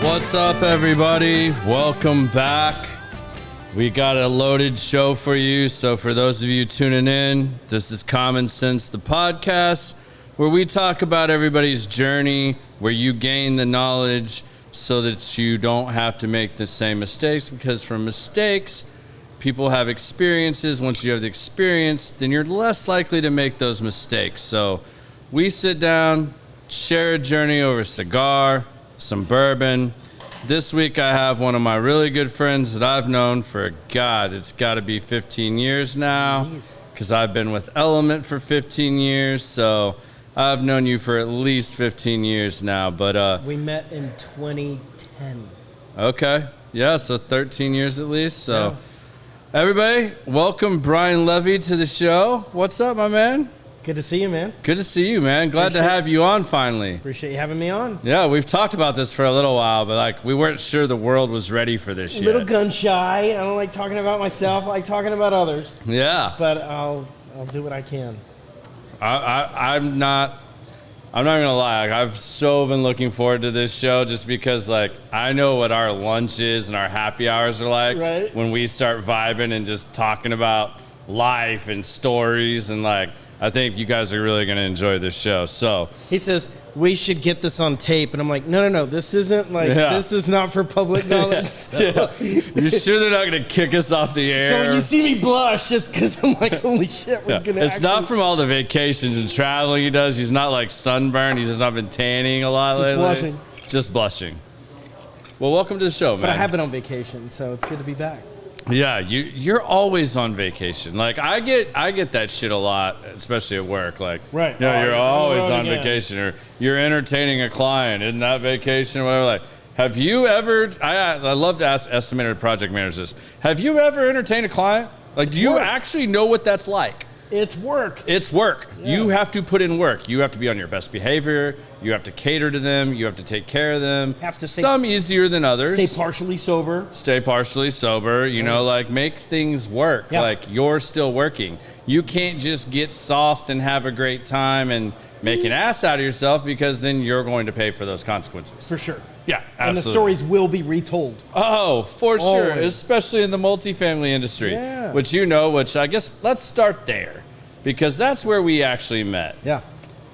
What's up, everybody? Welcome back. We got a loaded show for you. So for those of you tuning in, this is Common Sense, the podcast, where we talk about everybody's journey, where you gain the knowledge so that you don't have to make the same mistakes, because from mistakes, people have experiences. Once you have the experience, then you're less likely to make those mistakes. So we sit down, share a journey over a cigar, some bourbon. This week I have one of my really good friends that I've known for, it's got to be 15 years now, because I've been with Element for 15 years. So I've known you for at least 15 years now. But we met in 2010. Okay. Yeah, so 13 years at least. So everybody, welcome Brian Levy to the show. What's up, my man? Good to see you, man. Good to see you, man. Glad to have you on finally. Appreciate you having me on. Yeah, we've talked about this for a little while, but we weren't sure the world was ready for this yet. A little gun shy. I don't like talking about myself. I like talking about others. Yeah. But I'll do what I can. I'm not gonna lie. I've so been looking forward to this show, just because I know what our lunch is and our happy hours are like. Right. When we start vibing and just talking about life and stories, and I think you guys are really going to enjoy this show. So he says we should get this on tape, and I'm like, no, this isn't this is not for public knowledge. Yeah. You sure they're not going to kick us off the air? So when you see me blush, it's because I'm like, holy shit, we're gonna. It's not from all the vacations and traveling he does. He's not sunburned. He's just not been tanning a lot lately. Blushing. Just blushing. Well, welcome to the show, man. But I have been on vacation, so it's good to be back. Yeah, you're always on vacation. I get that shit a lot, especially at work. Right. You're always on vacation, or you're entertaining a client. Isn't that vacation or whatever? Have you ever? I love to ask estimator project managers this. Have you ever entertained a client? Do you actually know what that's like? It's work. It's work. Yeah. You have to put in work. You have to be on your best behavior. You have to cater to them. You have to take care of them. Some easier than others. Stay partially sober. Make things work. Yeah. You're still working. You can't just get sauced and have a great time and make an ass out of yourself, because then you're going to pay for those consequences. For sure. Yeah, absolutely. And the stories will be retold. Oh, for sure. Always. Especially in the multifamily industry. Yeah. Which I guess let's start there, because that's where we actually met. Yeah.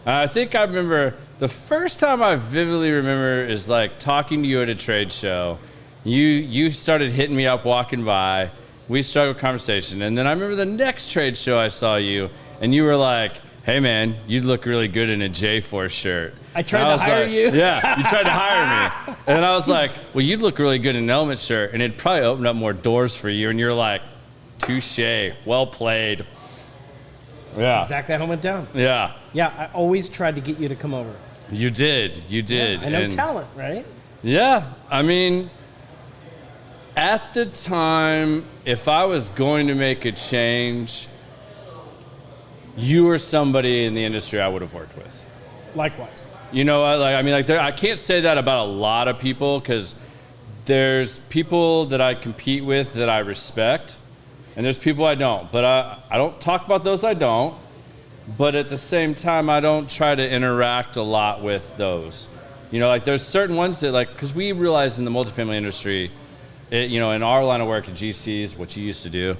I think I remember the first time I vividly remember is talking to you at a trade show. You started hitting me up walking by. We started a conversation. And then I remember the next trade show I saw you, and you were like, hey, man, you'd look really good in a J-Force shirt. I tried to hire you. Yeah, you tried to hire me. And I was like, well, you'd look really good in an Element shirt, and it'd probably open up more doors for you. And you're like, touche, well played. Yeah. That's exactly how it went down. Yeah. Yeah, I always tried to get you to come over. You did. Yeah, I know talent, right? Yeah. I mean, at the time, if I was going to make a change, you were somebody in the industry I would have worked with. Likewise. You know, I can't say that about a lot of people, because there's people that I compete with that I respect, and there's people I don't. But I don't talk about those I don't. But at the same time, I don't try to interact a lot with those. There's certain ones that, because we realize in the multifamily industry, in our line of work at GCs, what you used to do,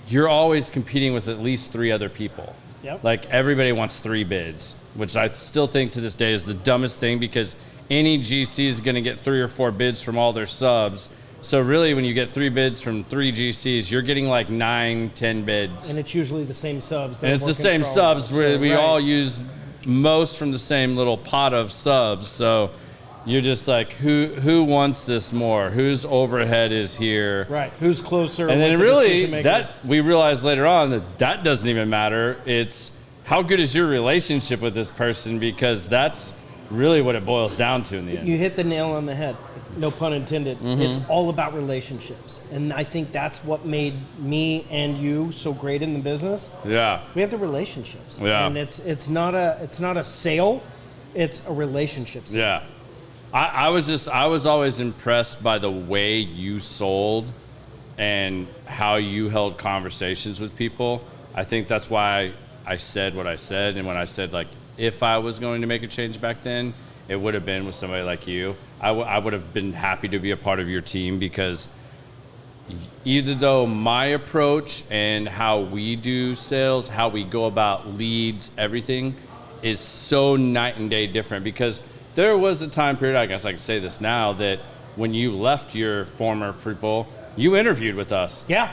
you're always competing with at least 3 other people. Yep. Everybody wants 3 bids, which I still think to this day is the dumbest thing, because any GC is going to get 3 or 4 bids from all their subs. So really, when you get 3 bids from 3 GCs, you're getting 9, 10 bids. And it's usually the same subs. And it's the same subs. We all use most from the same little pot of subs. So you're just who wants this more? Whose overhead is here? Right. Who's closer? And then really, that we realized later on that doesn't even matter. It's how good is your relationship with this person, because that's really what it boils down to in the end. You hit the nail on the head. No pun intended. Mm-hmm. It's all about relationships. And I think that's what made me and you so great in the business. Yeah. We have the relationships. Yeah. And it's not a sale, it's a relationship sale. Yeah. I was always impressed by the way you sold and how you held conversations with people. I think that's why I said what I said. And when I said, if I was going to make a change back then, it would have been with somebody like you. I would have been happy to be a part of your team, because either though my approach and how we do sales, how we go about leads, everything is so night and day different. Because there was a time period, I guess I can say this now, that when you left your former people, you interviewed with us. Yeah.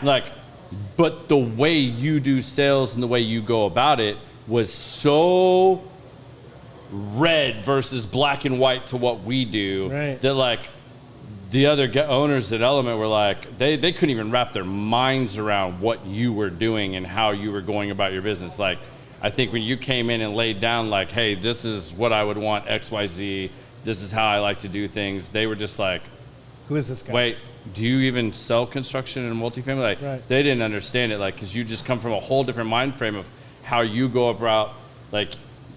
But the way you do sales and the way you go about it was so red versus black and white to what we do, right, that the other owners at Element were they couldn't even wrap their minds around what you were doing and how you were going about your business. I think when you came in and laid down hey, this is what I would want, XYZ, this is how I like to do things, they were just who is this guy? Wait, do you even sell construction and multifamily? Right. They didn't understand it, because you just come from a whole different mind frame of how you go about,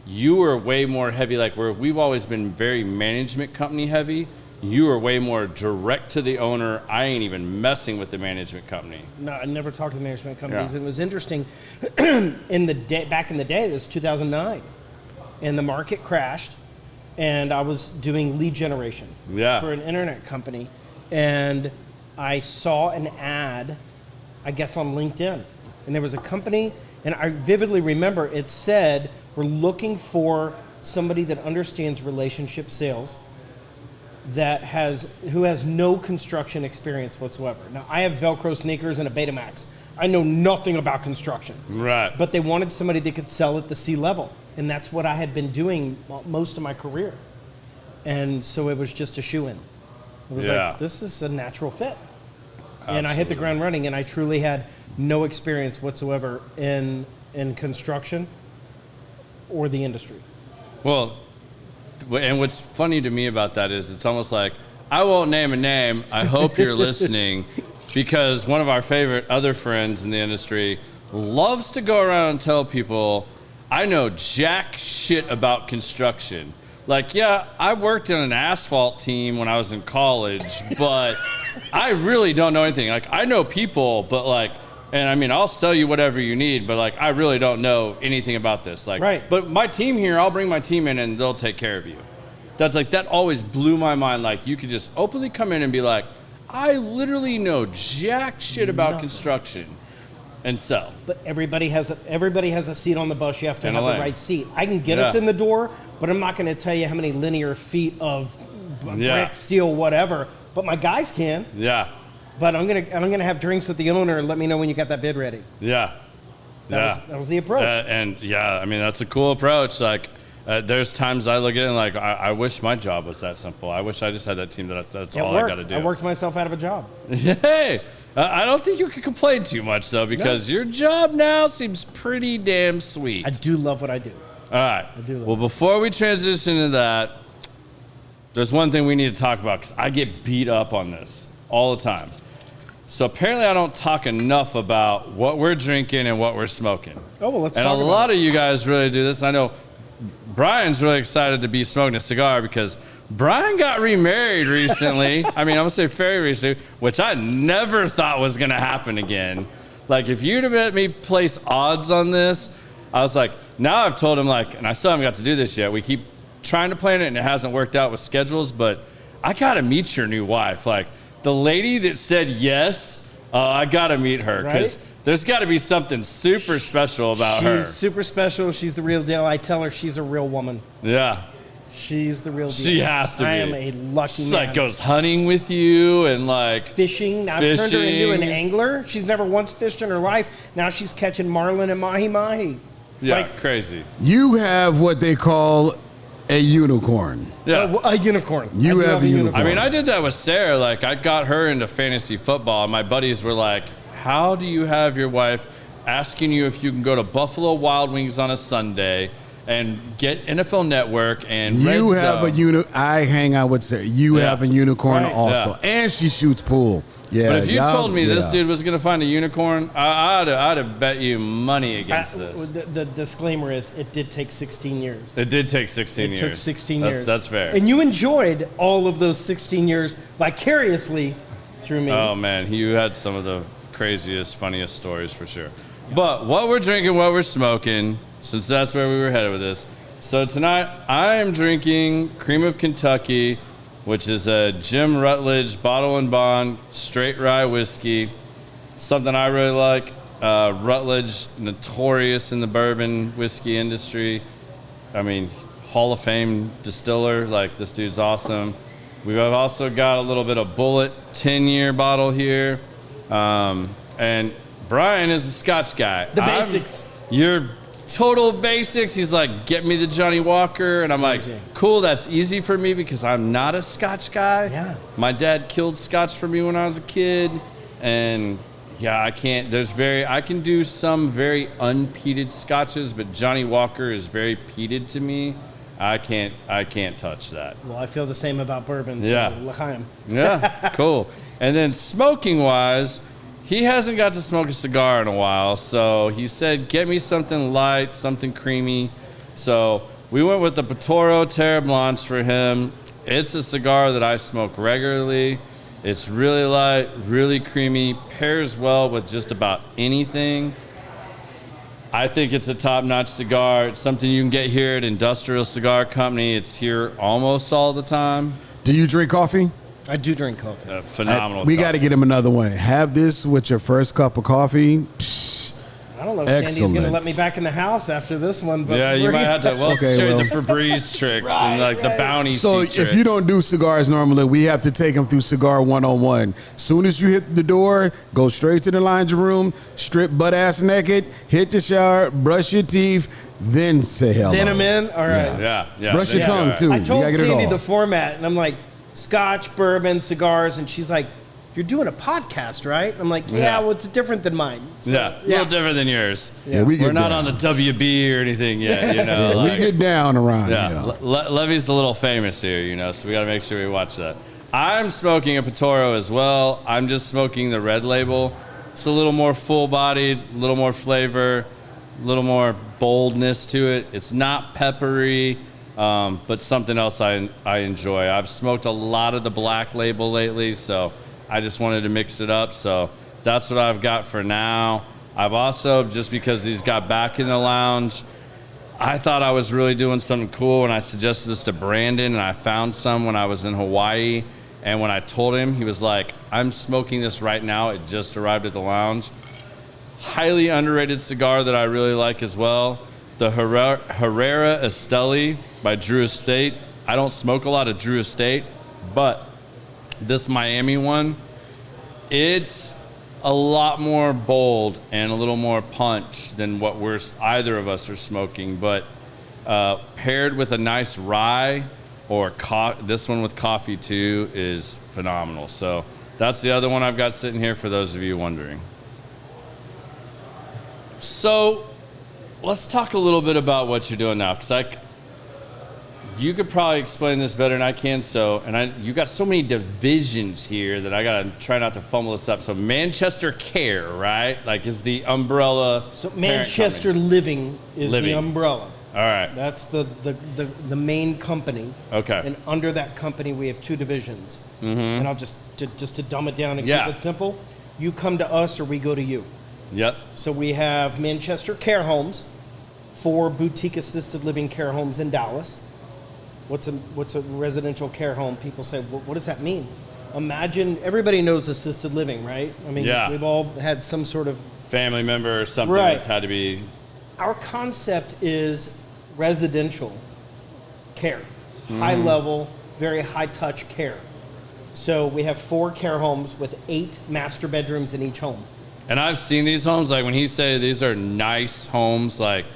you were way more heavy, where we've always been very management company heavy. You were way more direct to the owner. I ain't even messing with the management company. No, I never talked to the management companies. Yeah. It was interesting. Back in the day, it was 2009, and the market crashed, and I was doing lead generation for an internet company, and I saw an ad, I guess on LinkedIn, and there was a company, and I vividly remember it said, we're looking for somebody that understands relationship sales, who has no construction experience whatsoever. Now, I have Velcro sneakers and a Betamax. I know nothing about construction. Right. But they wanted somebody that could sell at the C-level, and that's what I had been doing most of my career. And so it was just a shoe-in. It was this is a natural fit. Absolutely. And I hit the ground running, and I truly had no experience whatsoever in construction or the industry. Well, and what's funny to me about that is it's almost I won't name a name. I hope you're listening, because one of our favorite other friends in the industry loves to go around and tell people, I know jack shit about construction. I worked in an asphalt team when I was in college, but I really don't know anything. I know people, but and I mean, I'll sell you whatever you need, but I really don't know anything about this. Right. But my team here, I'll bring my team in and they'll take care of you. That's that always blew my mind. You could just openly come in and be I literally know jack shit about construction and sell. But everybody has a seat on the bus. You have to have the right seat. I can get us in the door, but I'm not going to tell you how many linear feet of brick, steel, whatever. But my guys can. Yeah. But I'm gonna have drinks with the owner and let me know when you got that bid ready. Yeah. That was the approach. And I mean, that's a cool approach. There's times I look at it and I wish my job was that simple. I wish I just had that team that's all I got to do. I worked myself out of a job. Hey, I don't think you can complain too much though, because your job now seems pretty damn sweet. I do love what I do. All right. I do love well, before we transition to that, there's one thing we need to talk about, because I get beat up on this all the time. So apparently I don't talk enough about what we're drinking and what we're smoking. Oh, well, let's talk about it. And a lot of you guys really do this. I know Brian's really excited to be smoking a cigar, because Brian got remarried recently. I mean, I'm going to say very recently, which I never thought was going to happen again. If you'd have let me place odds on this, I was now I've told him, and I still haven't got to do this yet. We keep trying to plan it, and it hasn't worked out with schedules, but I got to meet your new wife. The lady that said yes, I got to meet her, because there's got to be something super special about her. She's super special. She's the real deal. I tell her she's a real woman. Yeah. She's the real deal. She has to be. I am a lucky man. Goes hunting with you and fishing. Now I've turned her into an angler. She's never once fished in her life. Now she's catching marlin and mahi-mahi. Yeah, crazy. You have what they call a unicorn. Yeah. A unicorn. You have a unicorn. I mean, I did that with Sarah. I got her into fantasy football, and my buddies were how do you have your wife asking you if you can go to Buffalo Wild Wings on a Sunday and get NFL Network and you Red have Zone. I hang out with Sarah. You have a unicorn also, and she shoots pool. Yeah, but if you told me this dude was going to find a unicorn, I'd have bet you money against this. The disclaimer is it did take 16 years. It did take 16 years. It took 16 years. That's fair. And you enjoyed all of those 16 years vicariously through me. Oh, man. You had some of the craziest, funniest stories for sure. But what we're drinking, what we're smoking, since that's where we were headed with this, So tonight I am drinking Cream of Kentucky, which is a Jim Rutledge Bottle and Bond straight rye whiskey. Something I really like. Rutledge, notorious in the bourbon whiskey industry. I mean, Hall of Fame distiller. Like, this dude's awesome. We've also got a little bit of Bullet 10-year bottle here. And Brian is a Scotch guy. The basics. You're total basics. He's like, get me the Johnny Walker. And I'm like, cool, that's easy for me because I'm not a Scotch guy. Yeah. My dad killed Scotch for me when I was a kid. And yeah, I can do some very unpeated Scotches, but Johnny Walker is very peated to me. I can't touch that. Well, I feel the same about bourbon. So Yeah. l'chaim. Yeah, cool. And then smoking-wise, he hasn't got to smoke a cigar in a while, so he said, get me something light, something creamy. So we went with the Patoro Terre Blanche for him. It's a cigar that I smoke regularly. It's really light, really creamy, pairs well with just about anything. I think it's a top-notch cigar. It's something you can get here at Industrial Cigar Company. It's here almost all the time. Do you drink coffee? I do drink coffee. Phenomenal. We got to get him another one. Have this with your first cup of coffee. I don't know if Sandy's going to Excellent. let me back in the house after this one. But Yeah, you we're might have to. Well, Okay, show you well. the Febreze tricks and like the bounty So sheet if you don't do cigars normally, we have to take him through Cigar 101. Soon as you hit the door, go straight to the laundry room, strip butt ass naked, hit the shower, brush your teeth, then say hello. Then I'm in. All right. Yeah. Brush your tongue too. I You told gotta get it Sandy all. the format, and I'm like, Scotch, bourbon, cigars, and she's like, you're doing a podcast, right? I'm like, Yeah. well, it's different than mine. So, Yeah, a little different than yours. Yeah, we get We're not down. on the WB or anything yet, you know. Yeah, like- we get down around yeah, here. Levy's a little famous here, you know, so we got to make sure we watch that. I'm smoking a Patoro as well. I'm just smoking the red label. It's a little more full-bodied, a little more flavor, a little more boldness to it. It's not peppery, but something else I enjoy. I've smoked a lot of the black label lately, so I just wanted to mix it up. So that's what I've got for now. I've also, just because these got back in the lounge, I thought I was really doing something cool, and I suggested this to Brandon, and I found some when I was in Hawaii. And when I told him, he was like, I'm smoking this right now. It just arrived at the lounge. Highly underrated cigar that I really like as well. The Herrera Esteli by Drew Estate. I don't smoke a lot of Drew Estate, but this Miami one, it's a lot more bold and a little more punch than what either of us are smoking. But paired with a nice rye or this one with coffee too is phenomenal. So that's the other one I've got sitting here for those of you wondering. So let's talk a little bit about what you're doing now, because you could probably explain this better than I can. You got so many divisions here that I gotta try not to fumble this up. So Manchester Care, right? Like, is the umbrella. So parent Manchester company. Living is the Living. umbrella. All right. That's the main company. Okay. And under that company, we have two divisions. Mm-hmm. And I'll just to dumb it down and Yeah. keep it simple. You come to us or we go to you. Yep. So we have Manchester Care Homes, 4 boutique assisted living care homes in Dallas. What's a residential care home? People say, well, what does that mean? Imagine, everybody knows assisted living, right? I mean, Yeah. we've all had some sort of Family member or something Right. that's had to be. Our concept is residential care, high level, very high touch care. So we have 4 care homes with 8 master bedrooms in each home. And I've seen these homes, like when he said these are nice homes, like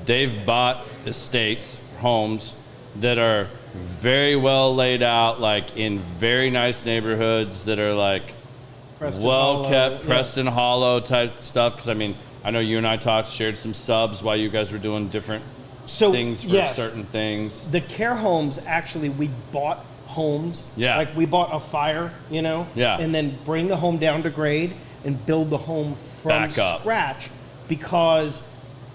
they've bought estates, homes that are very well laid out, like in very nice neighborhoods that are like Preston well Hollow, kept, yeah. Preston Hollow type stuff. Because I mean, I know you and I shared some subs while you guys were doing different things for yes, certain things. the care homes, actually, we bought homes. Yeah. Like we bought a fire, Yeah. and then bring the home down to grade and build the home from Back up. scratch, because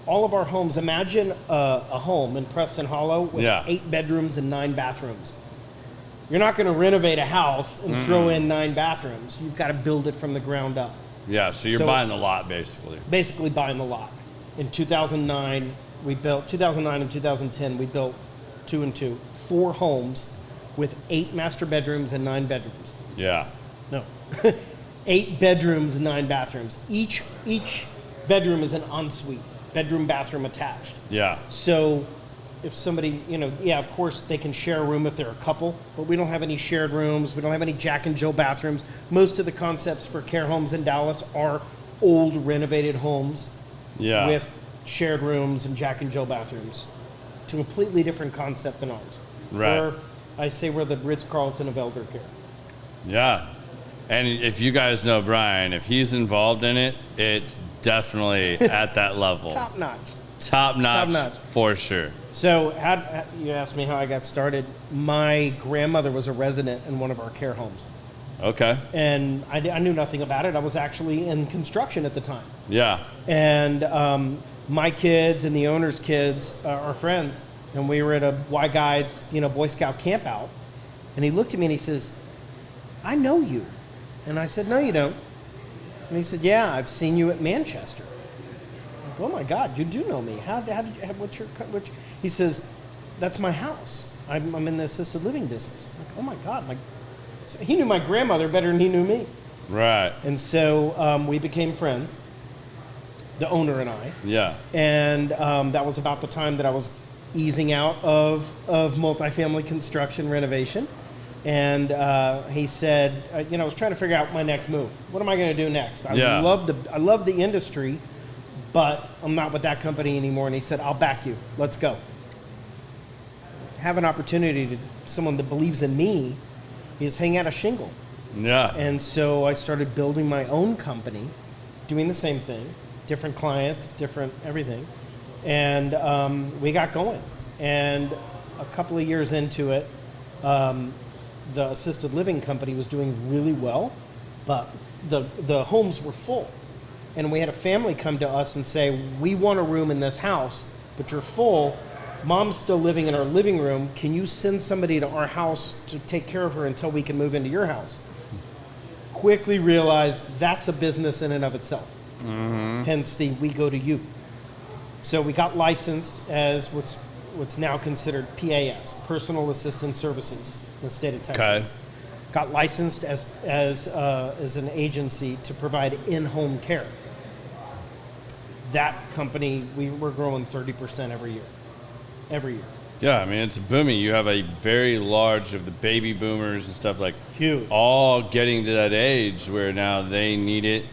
all of our homes, imagine a home in Preston Hollow with Yeah. 8 bedrooms and 9 bathrooms. You're not going to renovate a house and throw in 9 bathrooms. You've got to build it from the ground up. Yeah, so you're So- buying the lot basically. Basically buying the lot. In 2009, we built 2009 and 2010. We built 2 and 2, 4 homes with 8 master bedrooms and 9 bedrooms. Yeah. No, 8 bedrooms and 9 bathrooms. Each bedroom is an ensuite, bedroom, bathroom attached. Yeah. So if somebody, of course they can share a room if they're a couple, but we don't have any shared rooms. We don't have any Jack and Jill bathrooms. Most of the concepts for care homes in Dallas are old renovated homes with shared rooms and Jack and Jill bathrooms. It's a completely different concept than ours. Right. Or I say we're the Ritz-Carlton of elder care. Yeah. And if you guys know Brian, if he's involved in it, it's definitely at that level. Top notch. Top notch for sure. So you asked me how I got started. My grandmother was a resident in one of our care homes. Okay. And I knew nothing about it. I was actually in construction at the time. Yeah. And my kids and the owner's kids are friends. And we were at a Y Guides, Boy Scout camp out. And he looked at me and he says, I know you. And I said, no, you don't. And he said, yeah, I've seen you at Manchester. I'm like, oh my God, you do know me. How did you, what's he says, that's my house. I'm in the assisted living business. I'm like, oh my God. So he knew my grandmother better than he knew me. Right. And so we became friends, the owner and I. Yeah. And that was about the time that I was easing out of multifamily construction renovation. And he said, I was trying to figure out my next move. What am I going to do next? I love the industry, but I'm not with that company anymore. And he said, I'll back you. Let's go. Have an opportunity to someone that believes in me is hang out a shingle. Yeah. And so I started building my own company, doing the same thing, different clients, different everything. And we got going. And a couple of years into it, the assisted living company was doing really well, but the homes were full. And we had a family come to us and say, we want a room in this house, but you're full. Mom's still living in our living room. Can you send somebody to our house to take care of her until we can move into your house? Quickly realized that's a business in and of itself. Mm-hmm. Hence the we go to you. So we got licensed as what's now considered PAS, Personal Assistance Services, in the state of Texas. Okay. Got licensed as an agency to provide in-home care. That company, we were growing 30% every year. Every year. Yeah, I mean, it's booming. You have a very large of the baby boomers and stuff like huge, all getting to that age where now they need it.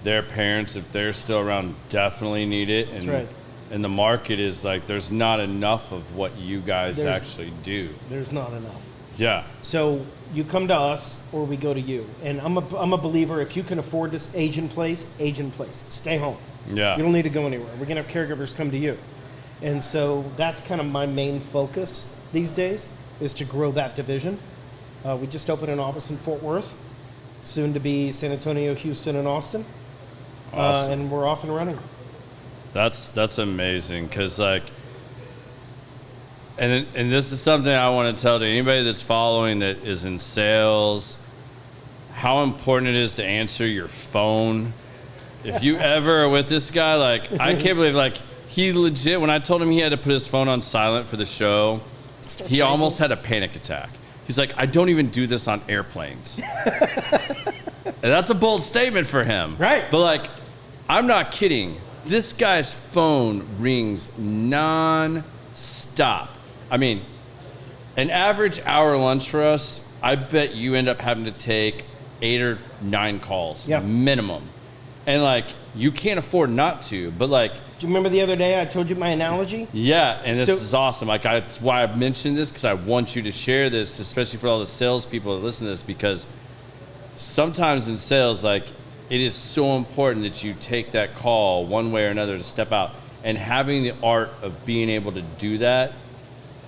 Their parents, if they're still around, definitely need it. And, that's right. And the market is like, there's not enough of what you guys actually do. There's not enough. Yeah. So you come to us or we go to you. And I'm a believer, if you can afford this, age in place. Stay home. Yeah. You don't need to go anywhere. We're going to have caregivers come to you. And so that's kind of my main focus these days, is to grow that division. We just opened an office in Fort Worth, soon to be San Antonio, Houston, and Austin. Awesome. And we're off and running. That's amazing, because like, and this is something I want to tell to anybody that's following that is in sales, how important it is to answer your phone. If you ever are with this guy, like, I can't believe, like, he legit, when I told him he had to put his phone on silent for the show, he almost had a panic attack. He's like, I don't even do this on airplanes. And that's a bold statement for him. Right. But like, I'm not kidding. This guy's phone rings non-stop. I mean, an average hour lunch for us, I bet you end up having to take 8 or 9 calls, minimum. And like, you can't afford not to, but like... Do you remember the other day I told you my analogy? Yeah, and this is awesome. Like, that's why I mentioned this, because I want you to share this, especially for all the salespeople that listen to this, because sometimes in sales, like, it is so important that you take that call one way or another to step out. And having the art of being able to do that,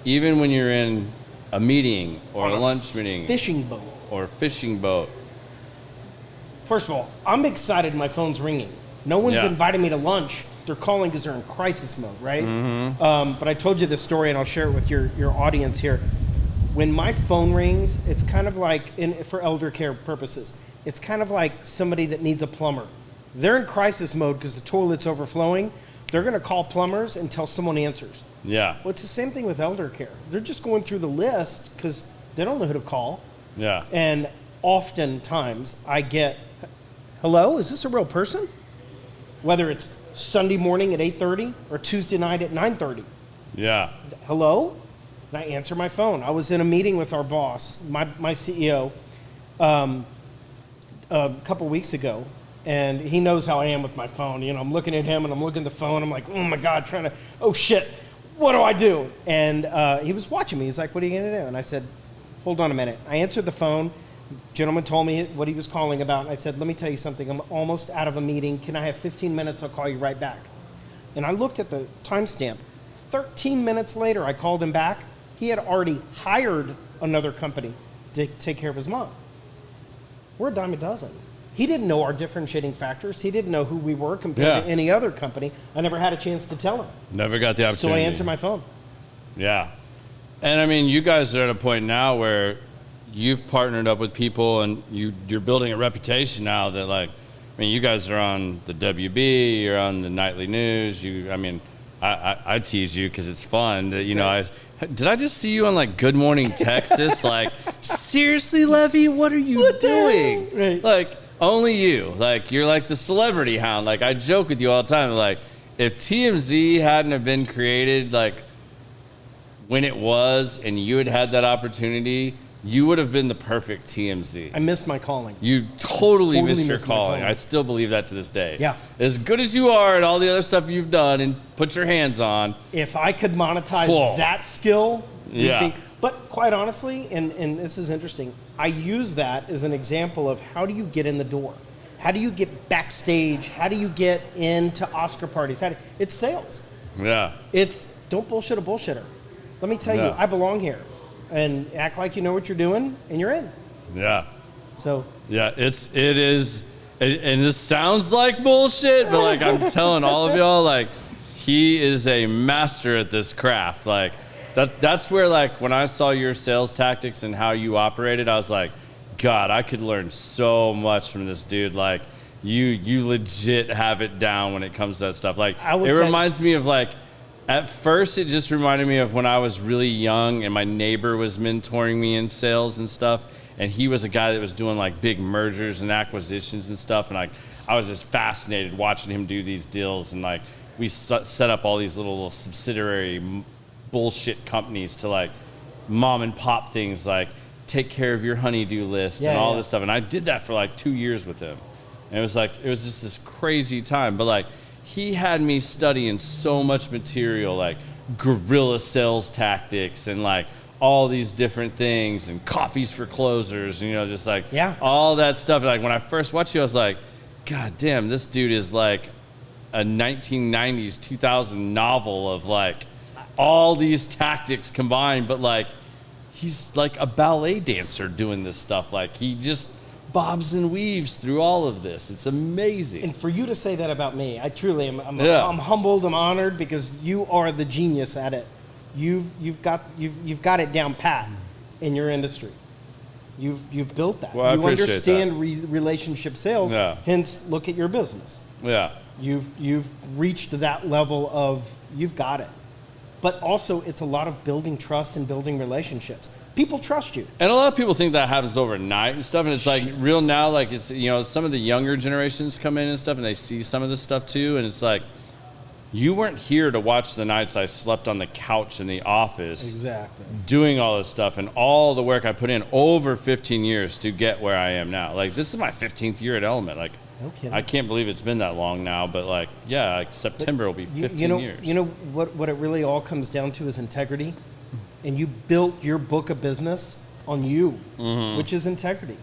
even when you're in a meeting or a lunch meeting. Fishing boat. Or a fishing boat. First of all, I'm excited my phone's ringing. No one's invited me to lunch. They're calling because they're in crisis mode, right? Mm-hmm. But I told you this story, and I'll share it with your audience here. When my phone rings, it's kind of like, for elder care purposes, it's kind of like somebody that needs a plumber. They're in crisis mode because the toilet's overflowing, They're going to call plumbers until someone answers. Yeah. Well, it's the same thing with elder care. They're just going through the list because they don't know who to call. Yeah. And oftentimes I get, hello, is this a real person? Whether it's Sunday morning at 8:30 or Tuesday night at 9:30. Yeah. Hello? And I answer my phone. I was in a meeting with our boss, my CEO, a couple weeks ago, and he knows how I am with my phone. You know, I'm looking at him and I'm looking at the phone. I'm like, oh my God, oh shit, what do I do? And he was watching me. He's like, what are you going to do? And I said, hold on a minute. I answered the phone. Gentleman told me what he was calling about. And I said, let me tell you something. I'm almost out of a meeting. Can I have 15 minutes? I'll call you right back. And I looked at the timestamp. 13 minutes later, I called him back. He had already hired another company to take care of his mom. We're a dime a dozen. He didn't know our differentiating factors. He didn't know who we were compared to any other company. I never had a chance to tell him. Never got the opportunity. So I answered my phone. Yeah. And I mean, you guys are at a point now where you've partnered up with people and you're building a reputation now that, like, I mean, you guys are on the WB, you're on the nightly news. I tease you because it's fun. You know, did I just see you on like Good Morning Texas? Like, seriously, Levy, what are you doing? Right. Like, only you. Like, you're like the celebrity hound. Like, I joke with you all the time. Like, if TMZ hadn't have been created, like, when it was, and you had that opportunity, you would have been the perfect TMZ. I missed my calling. You totally missed your calling. I still believe that to this day. Yeah. As good as you are at all the other stuff you've done and put your hands on. If I could monetize that skill, yeah. But quite honestly, and this is interesting, I use that as an example of how do you get in the door? How do you get backstage? How do you get into Oscar parties? It's sales. Yeah. It's don't bullshit a bullshitter. Let me tell you, I belong here. And act like you know what you're doing, and you're in. Yeah. So. Yeah, it is, and this sounds like bullshit, but like I'm telling all of y'all, like he is a master at this craft. Like that's where, like, when I saw your sales tactics and how you operated, I was like, God, I could learn so much from this dude. Like you legit have it down when it comes to that stuff. Like it reminds me of, like, at first, it just reminded me of when I was really young and my neighbor was mentoring me in sales and stuff. And he was a guy that was doing like big mergers and acquisitions and stuff. And like, I was just fascinated watching him do these deals. And like, we set up all these little subsidiary bullshit companies to like mom and pop things, like take care of your honeydew list and all this stuff. And I did that for like 2 years with him. And it was just this crazy time. But like, he had me studying so much material, like guerrilla sales tactics and like all these different things and coffees for closers, and, you know, just like all that stuff. Like when I first watched you, I was like, God damn, this dude is like a 1990s, 2000 novel of like all these tactics combined, but like he's like a ballet dancer doing this stuff. Like he just bobs and weaves through all of this. It's amazing. And for you to say that about me, I truly am. I'm humbled. I'm honored because you are the genius at it. You've got it down pat in your industry. You've built that. Well, I appreciate understand relationship sales. Yeah. Hence, look at your business. Yeah. You've reached that level of you've got it. But also, it's a lot of building trust and building relationships. People trust you. And a lot of people think that happens overnight and stuff. And it's like real now, like it's, you know, some of the younger generations come in and stuff and they see some of this stuff too. And it's like, you weren't here to watch the nights I slept on the couch in the office. Exactly. Doing all this stuff and all the work I put in over 15 years to get where I am now. Like, this is my 15th year at Element. Like, no kidding. I can't believe it's been that long now, but like, yeah, like September will be 15 years. You know what it really all comes down to is integrity. And you built your book of business on you, which is integrity.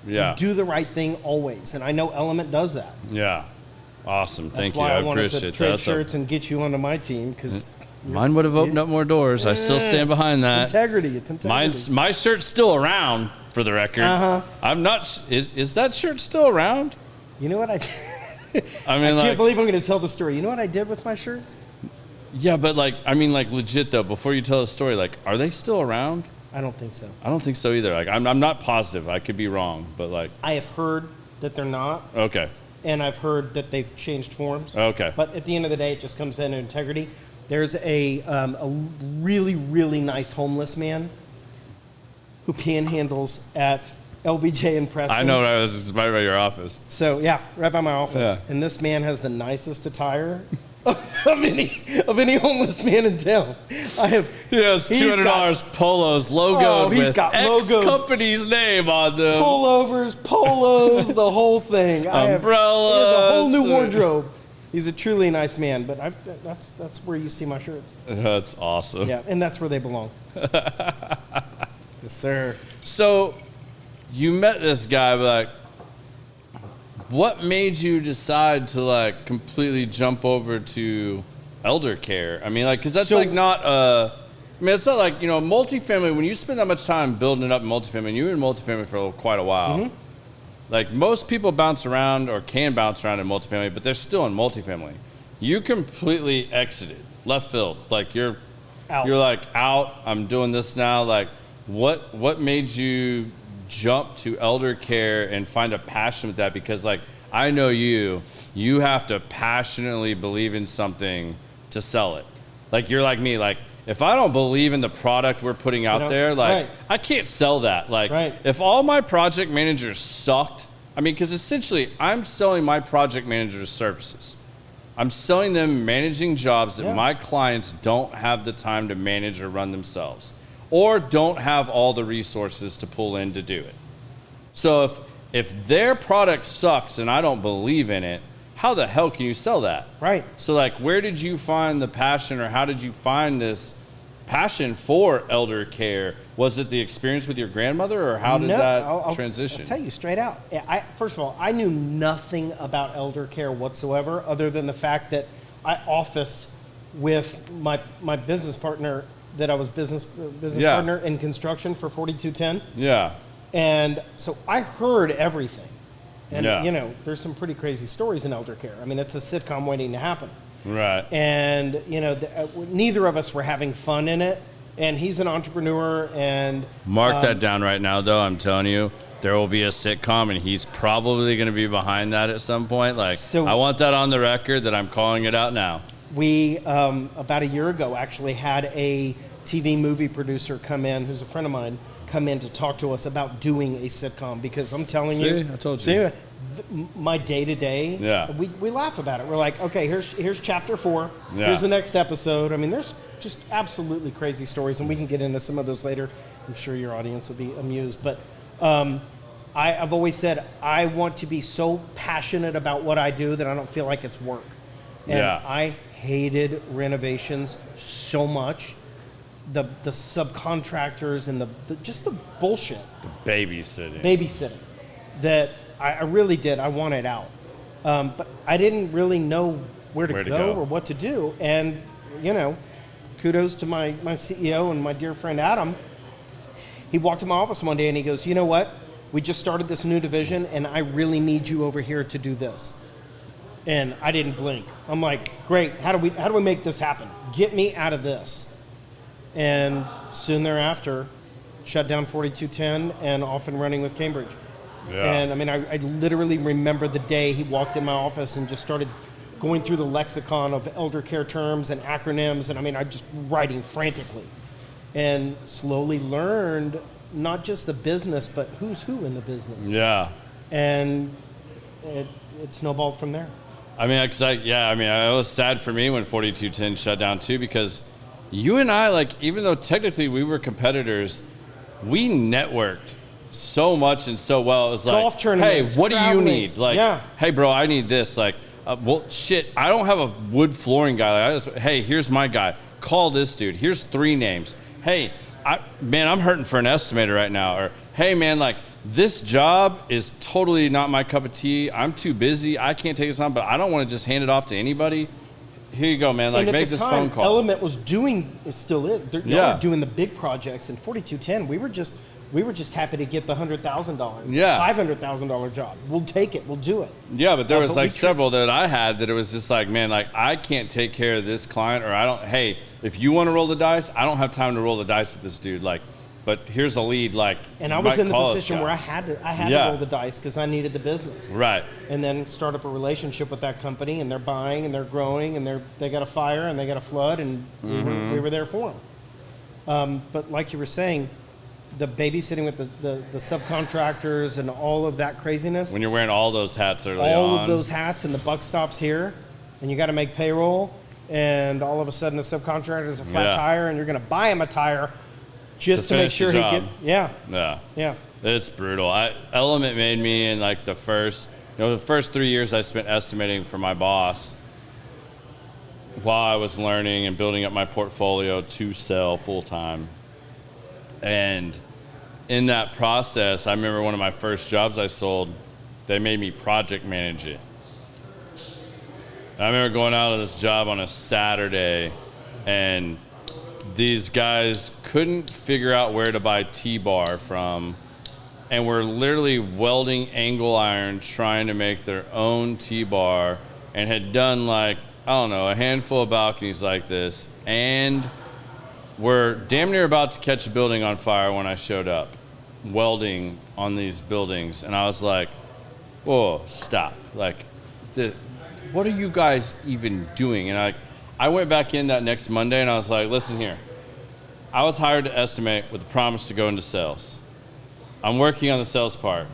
Yeah. You do the right thing always. And I know Element does that. Yeah. Awesome. Thank you. I appreciate that. wanted to trade shirts and get you onto my team because mine would have opened up more doors. I still stand behind that. It's integrity. It's integrity. My shirt's still around, for the record. I'm not. Is that shirt still around? You know what I mean, I can't believe I'm going to tell the story. You know what I did with my shirts? Yeah, but like, I mean, like, legit though. Before you tell the story, like, are they still around? I don't think so. I don't think so either. Like, I'm not positive. I could be wrong, but like, I have heard that they're not. Okay. and I've heard that they've changed forms. Okay. But at the end of the day, it just comes down to integrity. There's a really, really nice homeless man who panhandles at LBJ in Preston. I know, I was just right by your office. So, yeah, right by my office. Yeah. And this man has the nicest attire of any homeless man in town. He has $200 polos logoed with X company's name on them. Pullovers, polos, the whole thing. Umbrellas. He has a whole new wardrobe. He's a truly nice man, but that's where you see my shirts. That's awesome. Yeah, and that's where they belong. Yes, sir. So, you met this guy, but like, what made you decide to like completely jump over to elder care? I mean, like, because that's like not it's not like, multifamily. When you spend that much time building it up in multifamily, and you were in multifamily for quite a while. Mm-hmm. Like, most people bounce around or can bounce around in multifamily, but they're still in multifamily. You completely exited, left field. Like, you're like, out, I'm doing this now. Like, what made you jump to elder care and find a passion with that? Because, like, I know you have to passionately believe in something to sell it. Like, you're like me. Like, if I don't believe in the product we're putting out there, like, I can't sell that. Like, if all my project managers sucked, I mean, because essentially I'm selling my project managers services. I'm selling them managing jobs that my clients don't have the time to manage or run themselves, or don't have all the resources to pull in to do it. So if their product sucks and I don't believe in it, how the hell can you sell that? Right. So, like, where did you find the passion, or how did you find this passion for elder care? Was it the experience with your grandmother, or how did that transition? I'll tell you straight out. First of all, I knew nothing about elder care whatsoever, other than the fact that I officed with my business partner that I was business partner in construction for 4210. Yeah. And so I heard everything. And, there's some pretty crazy stories in elder care. I mean, it's a sitcom waiting to happen. Right. And, neither of us were having fun in it. And he's an entrepreneur. And mark that down right now, though. I'm telling you, there will be a sitcom, and he's probably going to be behind that at some point. Like, so I want that on the record that I'm calling it out now. We, about a year ago, actually had a TV movie producer come in, who's a friend of mine, come in to talk to us about doing a sitcom, because I'm telling you, I told you. My day-to-day, we laugh about it. We're like, okay, here's chapter 4. Yeah. Here's the next episode. I mean, there's just absolutely crazy stories, and we can get into some of those later. I'm sure your audience will be amused. But I've always said I want to be so passionate about what I do that I don't feel like it's work. And I hated renovations so much. The subcontractors and just the bullshit. The babysitting. That I really did. I wanted out. But I didn't really know where to go or what to do. And, kudos to my CEO and my dear friend Adam. He walked to my office one day and he goes, you know what? We just started this new division and I really need you over here to do this. And I didn't blink. I'm like, great. How do we make this happen? Get me out of this. And soon thereafter, shut down 4210 and off and running with Cambridge. Yeah. And I mean, I literally remember the day he walked in my office and just started going through the lexicon of elder care terms and acronyms. And I mean, I just writing frantically, and slowly learned not just the business, but who's who in the business. Yeah. And it snowballed from there. I mean, it was sad for me when 4210 shut down too, because you and I, like, even though technically we were competitors, we networked so much and so well. It was like, golf tournaments, hey, what do you need? Like, hey, bro, I need this. Like, well, shit, I don't have a wood flooring guy. Hey, here's my guy. Call this dude. Here's 3 names. Hey, I'm hurting for an estimator right now. Or, hey, man, like, this job is totally not my cup of tea. I'm too busy. I can't take this on, but I don't want to just hand it off to anybody. Here you go, man. Like, make this phone call. Element was doing, it still is. They're doing the big projects. In 4210, we were just happy to get the $100,000, $500,000 job. We'll take it. We'll do it. Yeah, but there was like several that I had that it was just like, man, like, I can't take care of this client, or hey, if you want to roll the dice, I don't have time to roll the dice with this dude. Like, but here's a lead. Like, and I was in the position where I had to roll the dice because I needed the business. Right. And then start up a relationship with that company, and they're buying and they're growing, and they got a fire and they got a flood, and we were there for them. But like you were saying, the babysitting with the subcontractors and all of that craziness. When you're wearing all those hats early on. All of those hats, and the buck stops here, and you got to make payroll, and all of a sudden a subcontractor is a flat tire, and you're going to buy him a tire just to make sure he get. Yeah. It's brutal. Element made me in like the first 3 years I spent estimating for my boss while I was learning and building up my portfolio to sell full time. And in that process, I remember one of my first jobs I sold, they made me project manage it. I remember going out of this job on a Saturday, and these guys couldn't figure out where to buy T-bar from, and were literally welding angle iron trying to make their own T-bar, and had done like, I don't know, a handful of balconies like this, and we're damn near about to catch a building on fire when I showed up, welding on these buildings. And I was like, whoa, stop. Like, what are you guys even doing? And I went back in that next Monday, and I was like, listen here. I was hired to estimate with the promise to go into sales. I'm working on the sales part.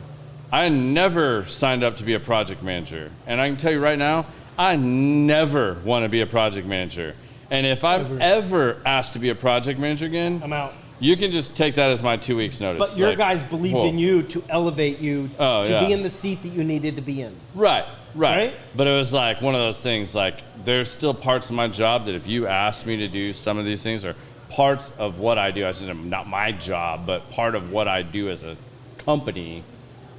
I never signed up to be a project manager. And I can tell you right now, I never want to be a project manager. And if I'm ever asked to be a project manager again, I'm out. You can just take that as my 2 weeks notice. But your guys believed in you to elevate you to be in the seat that you needed to be in. Right. But it was like one of those things, like there's still parts of my job that if you ask me to do some of these things, or parts of what I do, I said not my job, but part of what I do as a company,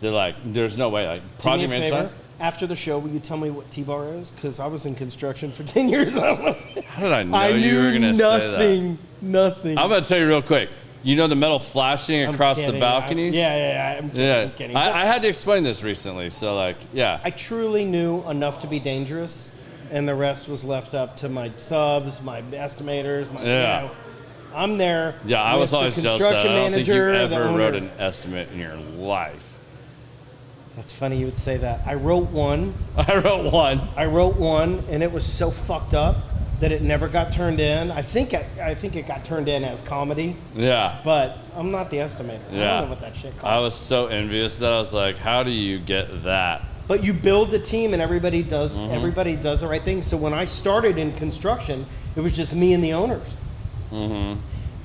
they're like, there's no way. Like project manager. After the show, will you tell me what T-bar is? Because I was in construction for 10 years. How did I know you were going to say that? Nothing. I'm going to tell you real quick. You know the metal flashing across the balconies? I'm kidding. I had to explain this recently, so I truly knew enough to be dangerous, and the rest was left up to my subs, my estimators, I'm there. Yeah, I was always jealous. I don't think you ever wrote an estimate in your life. That's funny you would say that. I wrote one, and it was so fucked up that it never got turned in. I think it got turned in as comedy. Yeah. But I'm not the estimator. Yeah. I don't know what that shit costs. I was so envious that I was like, how do you get that? But you build a team, and everybody does the right thing. So when I started in construction, it was just me and the owners.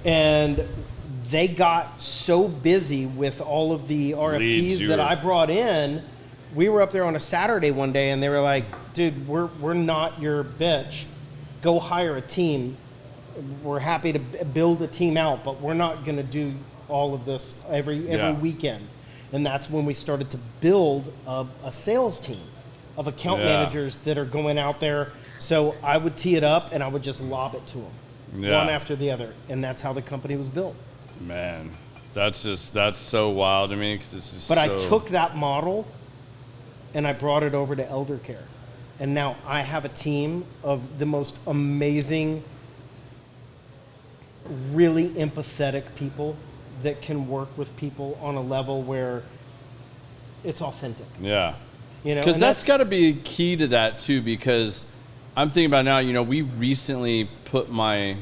And they got so busy with all of the RFPs that I brought in. We were up there on a Saturday one day, and they were like, dude, we're not your bitch. Go hire a team. We're happy to build a team out, but we're not going to do all of this every weekend. And that's when we started to build a sales team of account managers that are going out there. So I would tee it up, and I would just lob it to them, one after the other. And that's how the company was built. Man, that's so wild to me. I took that model and I brought it over to elder care. And now I have a team of the most amazing, really empathetic people that can work with people on a level where it's authentic. Yeah. Because that's got to be key to that too, because I'm thinking about now, we recently put my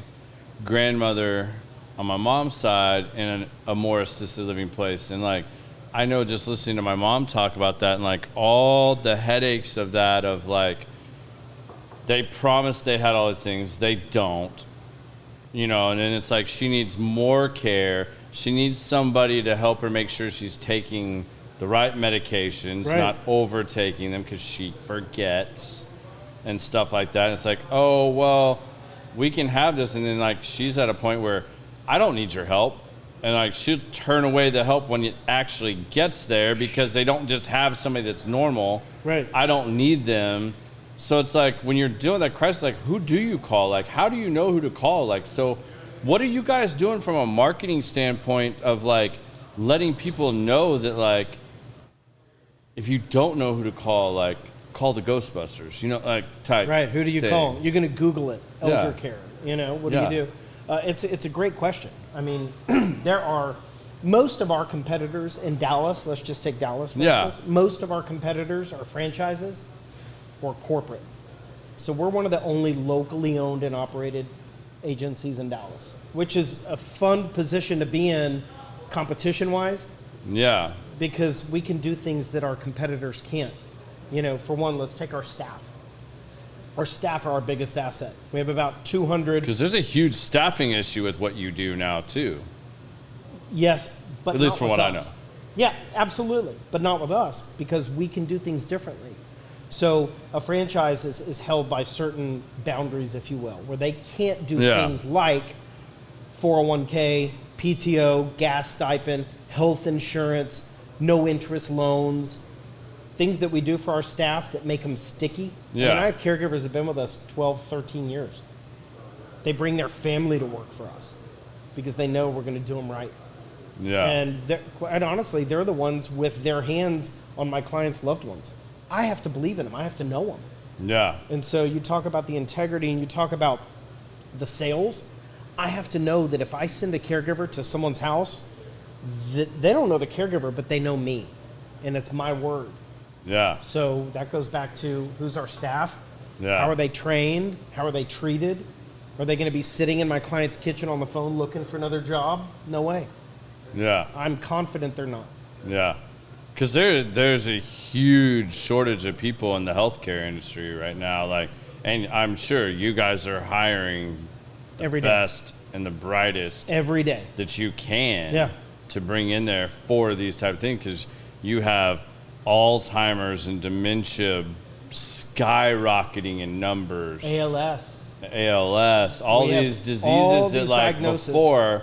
grandmother on my mom's side in a more assisted living place. And I know just listening to my mom talk about that and all the headaches of that, of they promised they had all these things. They don't, and then it's she needs more care. She needs somebody to help her make sure she's taking the right medications, not overtaking them because she forgets and stuff like that. And it's oh, well, we can have this. And then she's at a point where I don't need your help. And she'll turn away the help when it actually gets there because they don't just have somebody that's normal. Right. I don't need them. So it's when you're doing that crisis, who do you call? How do you know who to call? So what are you guys doing from a marketing standpoint of letting people know that if you don't know who to call, call the Ghostbusters, type. Right. Who do you thing. call? You're going to Google it. Elder care. What do you do? It's a great question. I mean, there are most of our competitors in Dallas. Let's just take Dallas for instance. Most of our competitors are franchises or corporate. So we're one of the only locally owned and operated agencies in Dallas, which is a fun position to be in competition-wise. Yeah. Because we can do things that our competitors can't. You know, for one, let's take our staff. Our staff are our biggest asset. We have about 200. Because there's a huge staffing issue with what you do now, too. Yes, but at least from what I know. Yeah, absolutely, but not with us because we can do things differently. So a franchise is held by certain boundaries, if you will, where they can't do things like 401k, PTO, gas stipend, health insurance, no interest loans, things that we do for our staff that make them sticky. Yeah. I mean, I have caregivers that have been with us 12, 13 years. They bring their family to work for us because they know we're going to do them right. Yeah. And quite honestly, they're the ones with their hands on my clients' loved ones. I have to believe in them. I have to know them. Yeah. And so you talk about the integrity and you talk about the sales. I have to know that if I send a caregiver to someone's house, they don't know the caregiver, but they know me. And it's my word. Yeah. So that goes back to who's our staff? Yeah. How are they trained? How are they treated? Are they going to be sitting in my client's kitchen on the phone looking for another job? No way. Yeah. I'm confident they're not. Yeah. Because there's a huge shortage of people in the healthcare industry right now. Like, and I'm sure you guys are hiring the Every day. best and the brightest Every day. that you can Yeah. to bring in there for these type of things. Because you have Alzheimer's and dementia skyrocketing in numbers. ALS, all We have these diseases all that these like diagnoses. before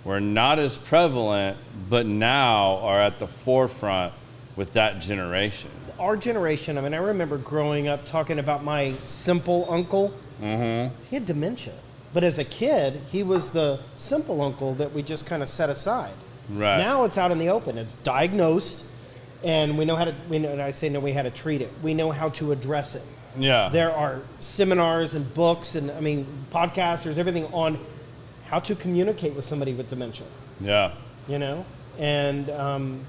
were not as prevalent, but now are at the forefront with that generation. Our generation, I mean, I remember growing up talking about my simple uncle. Mm-hmm. He had dementia. But as a kid, he was the simple uncle that we just kind of set aside. Right. Now it's out in the open. It's diagnosed, and we know how to, and I say no, we how to treat it. We know how to address it. Yeah. There are seminars and books and, I mean, podcasts, there's everything on how to communicate with somebody with dementia. Yeah. You know? And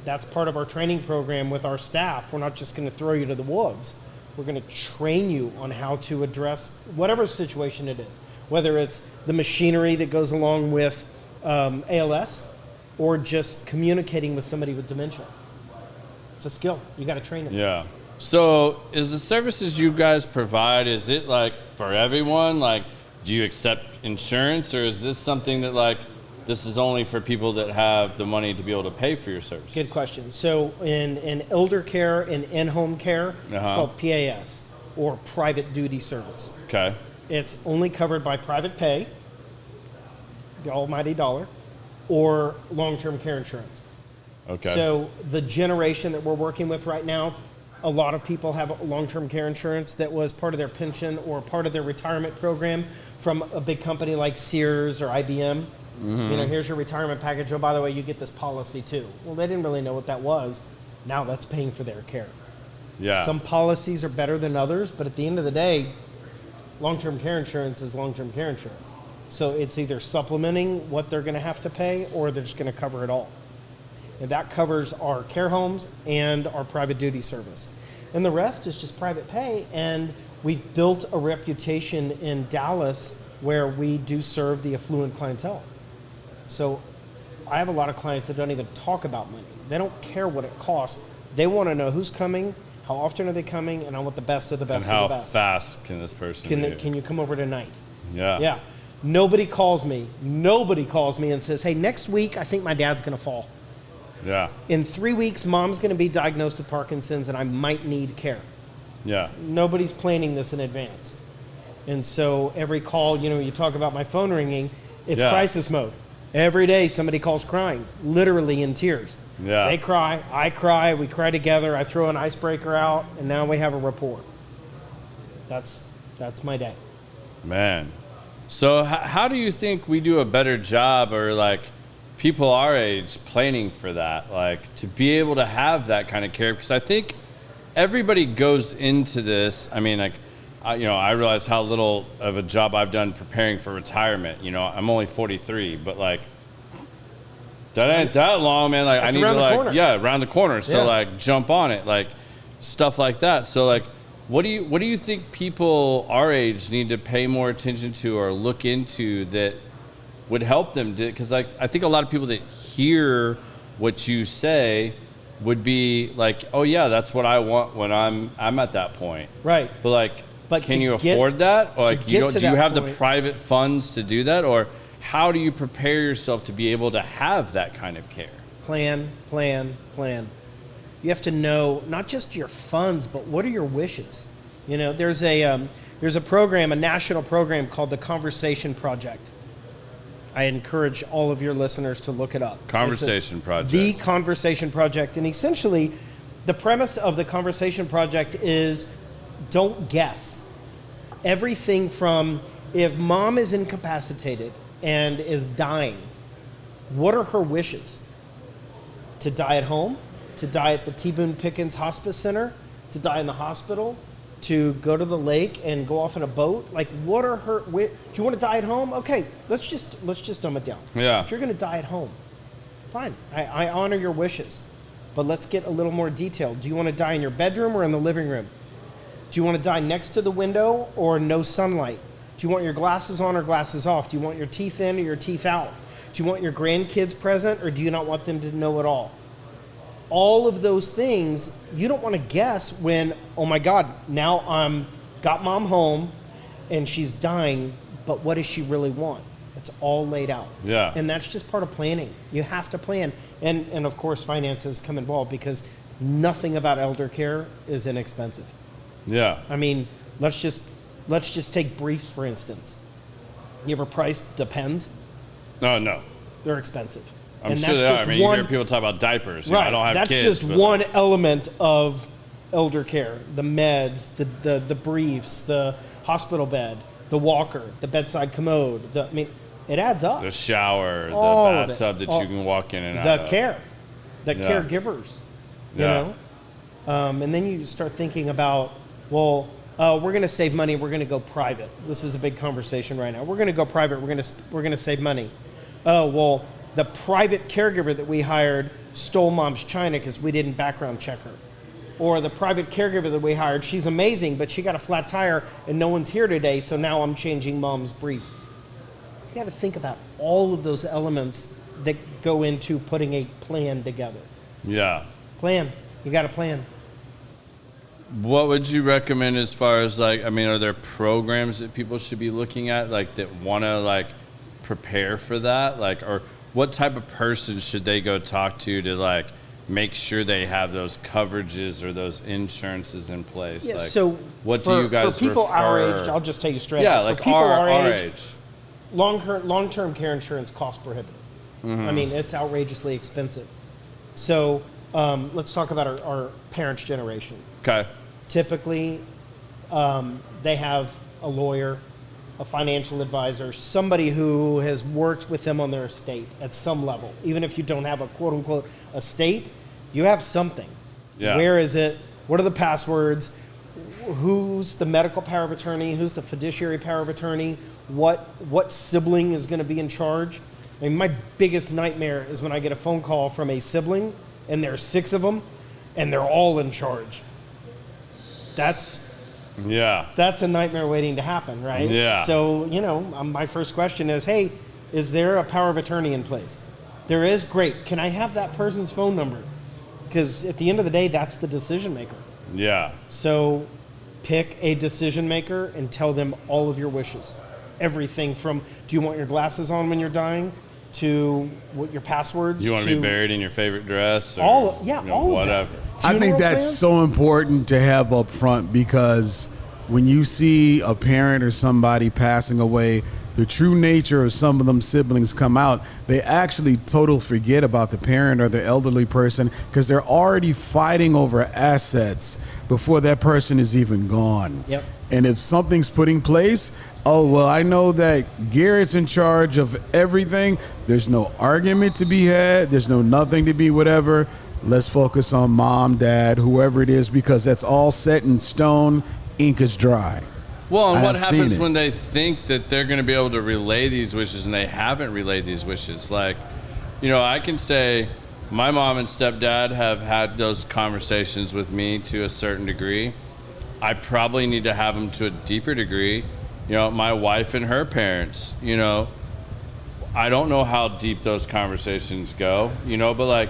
that's part of our training program with our staff. We're not just going to throw you to the wolves. We're going to train you on how to address whatever situation it is, whether it's the machinery that goes along with ALS or just communicating with somebody with dementia. It's a skill. You got to train them. Yeah. So is the services you guys provide, is it like for everyone? Like, do you accept insurance, or is this something that like this is only for people that have the money to be able to pay for your services? Good question. So in elder care and in-home care, it's called PAS, or private duty service. Okay. It's only covered by private pay, the almighty dollar, or long-term care insurance. Okay. So the generation that we're working with right now, a lot of people have long-term care insurance that was part of their pension or part of their retirement program from a big company like Sears or IBM. Mm-hmm. You know, here's your retirement package. Oh, by the way, you get this policy too. Well, they didn't really know what that was. Now that's paying for their care. Yeah. Some policies are better than others, but at the end of the day, long-term care insurance is long-term care insurance. So it's either supplementing what they're going to have to pay or they're just going to cover it all. And that covers our care homes and our private duty service. And the rest is just private pay. And we've built a reputation in Dallas where we do serve the affluent clientele. So I have a lot of clients that don't even talk about money. They don't care what it costs. They want to know who's coming, how often are they coming, and I want the best of the best and of the how best. fast can this person Can you come over tonight? Yeah. Yeah. Nobody calls me and says, hey, next week I think my dad's going to fall. Yeah. In 3 weeks, mom's going to be diagnosed with Parkinson's and I might need care. Yeah. Nobody's planning this in advance. And so every call, you know, you talk about my phone ringing, it's crisis mode. Every day somebody calls crying, literally in tears. Yeah. They cry, I cry, we cry together, I throw an icebreaker out, and now we have a rapport. That's my day. Man. So how do you think we do a better job, or like people our age planning for that, like to be able to have that kind of care? Because I think everybody goes into this. I mean, like, I realize how little of a job I've done preparing for retirement. You know, I'm only 43, but like that ain't that long, man. Like, I need to around the corner. So like jump on it, like stuff like that. So like, what do you think people our age need to pay more attention to or look into that would help them? Because like, I think a lot of people that hear what you say would be like, oh yeah, that's what I want when I'm at that point. Right. But can you afford that? Or like, do you have the private funds to do that? Or how do you prepare yourself to be able to have that kind of care? Plan. You have to know not just your funds, but what are your wishes? You know, there's a program, a national program called the Conversation Project. I encourage all of your listeners to look it up. Conversation Project. The Conversation Project. And essentially, the premise of the Conversation Project is don't guess. Everything from if mom is incapacitated and is dying, what are her wishes? To die at home? To die at the T. Boone Pickens Hospice Center? To die in the hospital? To go to the lake and go off in a boat? Like, what are her? Do you want to die at home? Okay, let's just dumb it down. Yeah. If you're going to die at home, fine. I honor your wishes, but let's get a little more detailed. Do you want to die in your bedroom or in the living room? Do you want to die next to the window or no sunlight? Do you want your glasses on or glasses off? Do you want your teeth in or your teeth out? Do you want your grandkids present or do you not want them to know it all? All of those things, you don't want to guess when, oh my God, now I'm got mom home and she's dying, but what does she really want? It's all laid out. Yeah. And that's just part of planning. You have to plan. And of course, finances come involved because nothing about elder care is inexpensive. Yeah. I mean, let's just take briefs, for instance. You ever priced Depends? No. They're expensive. I'm sure they are. I mean, you hear people talk about diapers. Right. I don't have that's kids. That's just one element of elder care. The meds, the briefs, the hospital bed, the walker, the bedside commode. It adds up. The shower, all the bathtub that you can walk in and out of. The care. The caregivers. You know? And then you start thinking about, well, we're going to save money. We're going to go private. This is a big conversation right now. We're going to go private. We're going to save money. Oh, well, the private caregiver that we hired stole mom's china because we didn't background check her. Or the private caregiver that we hired, she's amazing, but she got a flat tire and no one's here today, so now I'm changing mom's brief. You got to think about all of those elements that go into putting a plan together. Yeah. Plan. You got to plan. What would you recommend as far as like, I mean, are there programs that people should be looking at, like that want to like prepare for that? Like, or what type of person should they go talk to like make sure they have those coverages or those insurances in place? Yeah, like, so what do you guys for people refer? our age, I'll just tell you straight yeah, up. like for people our age. Long-term care insurance cost prohibitive. Mm-hmm. I mean, it's outrageously expensive. So let's talk about our parents' generation. Okay. Typically, they have a lawyer, a financial advisor, somebody who has worked with them on their estate at some level. Even if you don't have a quote-unquote estate, you have something. Yeah. Where is it? What are the passwords? Who's the medical power of attorney? Who's the fiduciary power of attorney? What sibling is going to be in charge? I mean, my biggest nightmare is when I get a phone call from a sibling, and there's 6 of them, and they're all in charge. That's a nightmare waiting to happen, right? Yeah. So, my first question is, hey, is there a power of attorney in place? There is? Great. Can I have that person's phone number? Because at the end of the day, that's the decision maker. Yeah. So pick a decision maker and tell them all of your wishes. Everything from, do you want your glasses on when you're dying, to what your passwords. You want to be buried in your favorite dress? Or, all whatever. Of that. I think that's plans? so important to have up front, because when you see a parent or somebody passing away, the true nature of some of them siblings come out. They actually totally forget about the parent or the elderly person because they're already fighting over assets before that person is even gone. Yep. And if something's put in place, oh, well, I know that Garrett's in charge of everything. There's no argument to be had. There's no nothing to be whatever. Let's focus on mom, dad, whoever it is, because that's all set in stone. Ink is dry. Well, and what happens when they think that they're going to be able to relay these wishes and they haven't relayed these wishes? Like, I can say my mom and stepdad have had those conversations with me to a certain degree. I probably need to have them to a deeper degree. My wife and her parents, I don't know how deep those conversations go, but like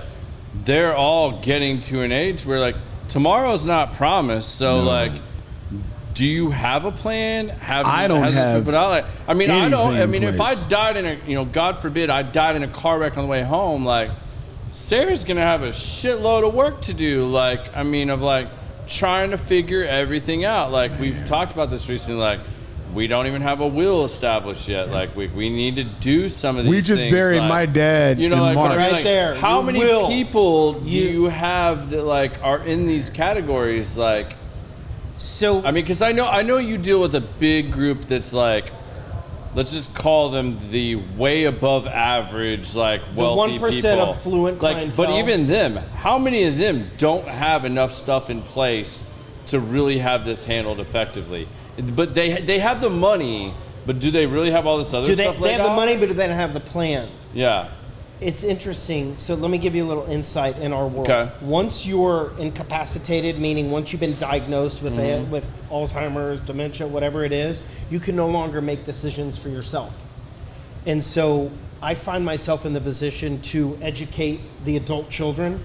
they're all getting to an age where like tomorrow's not promised. So like, do you have a plan? I don't have. I mean, if I place. died in a, God forbid, I died in a car wreck on the way home, like Sarah's gonna have a shitload of work to do. Like, trying to figure everything out. Like we've talked about this recently. Like we don't even have a will established yet. Like we need to do some of these things. We just buried my dad in March. Right there. How many people do you have that like are in these categories? Like, so because I know you deal with a big group that's like, let's just call them the way above average, like wealthy people. The 1% affluent clientele. But even them, how many of them don't have enough stuff in place to really have this handled effectively? But they have the money, but do they really have all this other stuff laid out? They have the money, but do they have the plan? Yeah. It's interesting. So let me give you a little insight in our world. Okay. Once you're incapacitated, meaning once you've been diagnosed with with Alzheimer's, dementia, whatever it is, you can no longer make decisions for yourself. And so I find myself in the position to educate the adult children.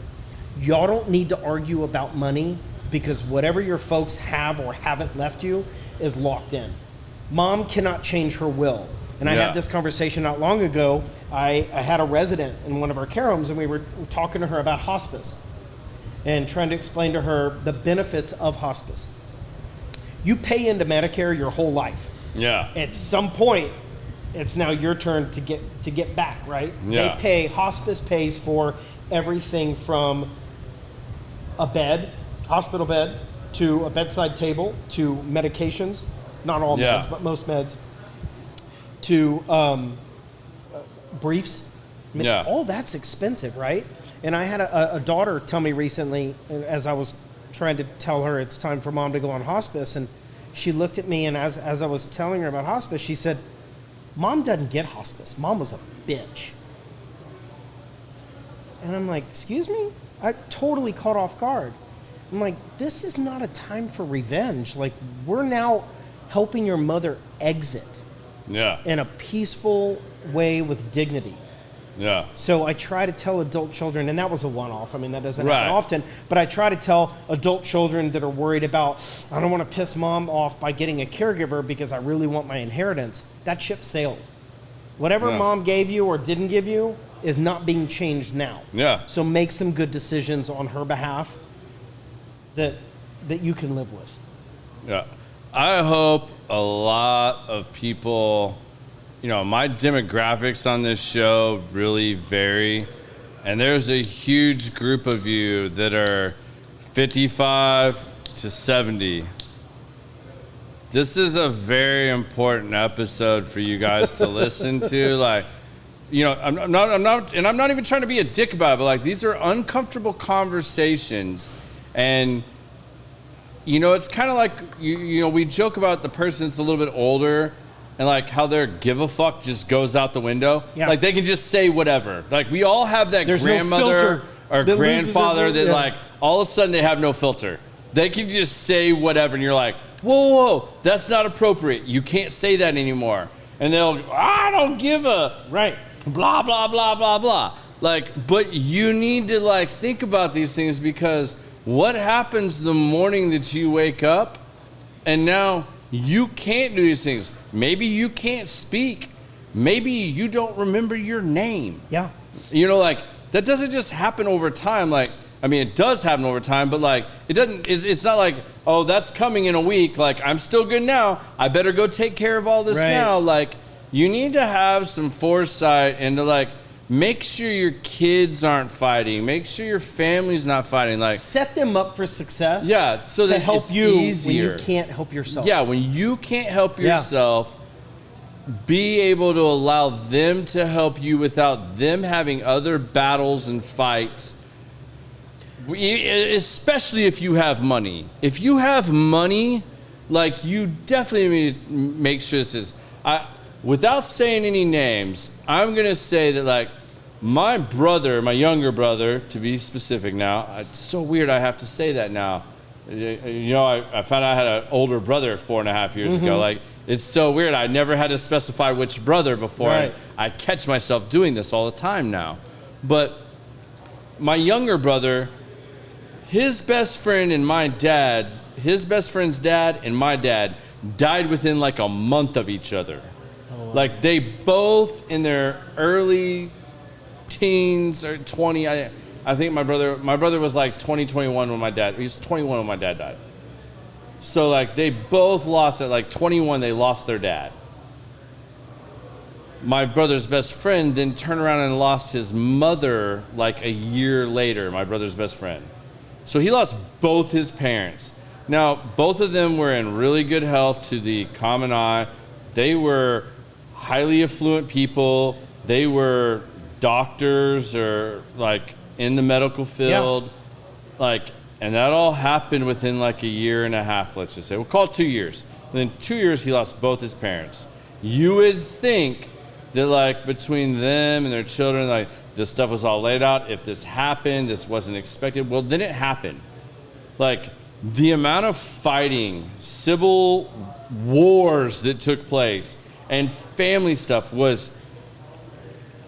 Y'all don't need to argue about money because whatever your folks have or haven't left you is locked in. Mom cannot change her will. And I had this conversation not long ago. I had a resident in one of our care homes, and we were talking to her about hospice and trying to explain to her the benefits of hospice. You pay into Medicare your whole life. Yeah. At some point, it's now your turn to get back, right? Yeah. Hospice pays for everything from a bed, hospital bed, to a bedside table, to medications, not all meds, but most meds, to briefs. All that's expensive, right? And I had a daughter tell me recently, as I was trying to tell her it's time for mom to go on hospice, and she looked at me, and as I was telling her about hospice, she said, Mom doesn't get hospice. Mom was a bitch. And I'm like, excuse me? I totally caught off guard. I'm like, this is not a time for revenge. Like, we're now helping your mother exit in a peaceful way with dignity. Yeah. So I try to tell adult children, and that was a one-off. I mean, that doesn't happen often, but I try to tell adult children that are worried about, I don't want to piss mom off by getting a caregiver because I really want my inheritance. That ship sailed. Whatever mom gave you or didn't give you is not being changed now. Yeah. So make some good decisions on her behalf that you can live with. Yeah. I hope a lot of people, my demographics on this show really vary. And there's a huge group of you that are 55 to 70. This is a very important episode for you guys to listen to. Like, I'm not even trying to be a dick about it, but like, these are uncomfortable conversations. And, it's kind of like, we joke about the person that's a little bit older and like how their give a fuck just goes out the window. Yeah. Like they can just say whatever. Like we all have that grandmother or grandfather that like all of a sudden they have no filter. They can just say whatever and you're like, whoa, that's not appropriate. You can't say that anymore. And they'll go, I don't give a blah, blah, blah, blah, blah. Like, but you need to like think about these things because what happens the morning that you wake up and now you can't do these things? Maybe you can't speak. Maybe you don't remember your name. Yeah. Like that doesn't just happen over time. Like, I mean, it does happen over time, but like it doesn't, it's not like, oh, that's coming in a week. Like I'm still good now. I better go take care of all this now. Like you need to have some foresight and to like, make sure your kids aren't fighting. Make sure your family's not fighting. Like set them up for success. Yeah, so to that help it's you easier. when you can't help yourself. Yeah, when you can't help yourself, be able to allow them to help you without them having other battles and fights. Especially if you have money. If you have money, like you definitely need to make sure this is. Without saying any names, I'm gonna say that like my younger brother, to be specific now, it's so weird I have to say that now. You know, I found out I had an older brother 4.5 years ago. Like, it's so weird. I never had to specify which brother before. Right. I catch myself doing this all the time now. But my younger brother, his best friend's dad and my dad died within like a month of each other. Oh, wow. Like, they both in their early teens or 20. I think my brother was like 21 when he was 21 when my dad died. So like they both lost at like 21, they lost their dad. My brother's best friend then turned around and lost his mother like a year later, my brother's best friend. So he lost both his parents. Now, both of them were in really good health to the common eye. They were highly affluent people. They were doctors or like in the medical field. Like, and that all happened within like a year and a half, let's just say. We'll call it 2 years. Within 2 years, he lost both his parents. You would think that like between them and their children, like this stuff was all laid out. If this happened, this wasn't expected. Well, then it happened. Like the amount of fighting, civil wars that took place and family stuff was,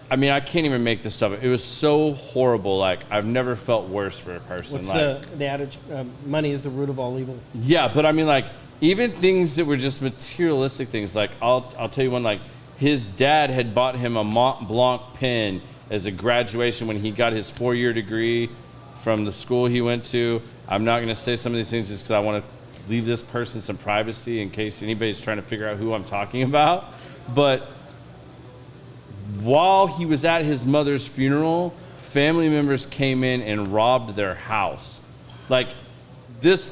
I mean, I can't even make this stuff up. It was so horrible. Like, I've never felt worse for a person. What's like, the adage? Money is the root of all evil. Yeah, but I mean, like, even things that were just materialistic things. Like, I'll tell you one, like, his dad had bought him a Mont Blanc pen as a graduation when he got his 4-year degree from the school he went to. I'm not going to say some of these things just because I want to leave this person some privacy in case anybody's trying to figure out who I'm talking about. But while he was at his mother's funeral, family members came in and robbed their house. Like, this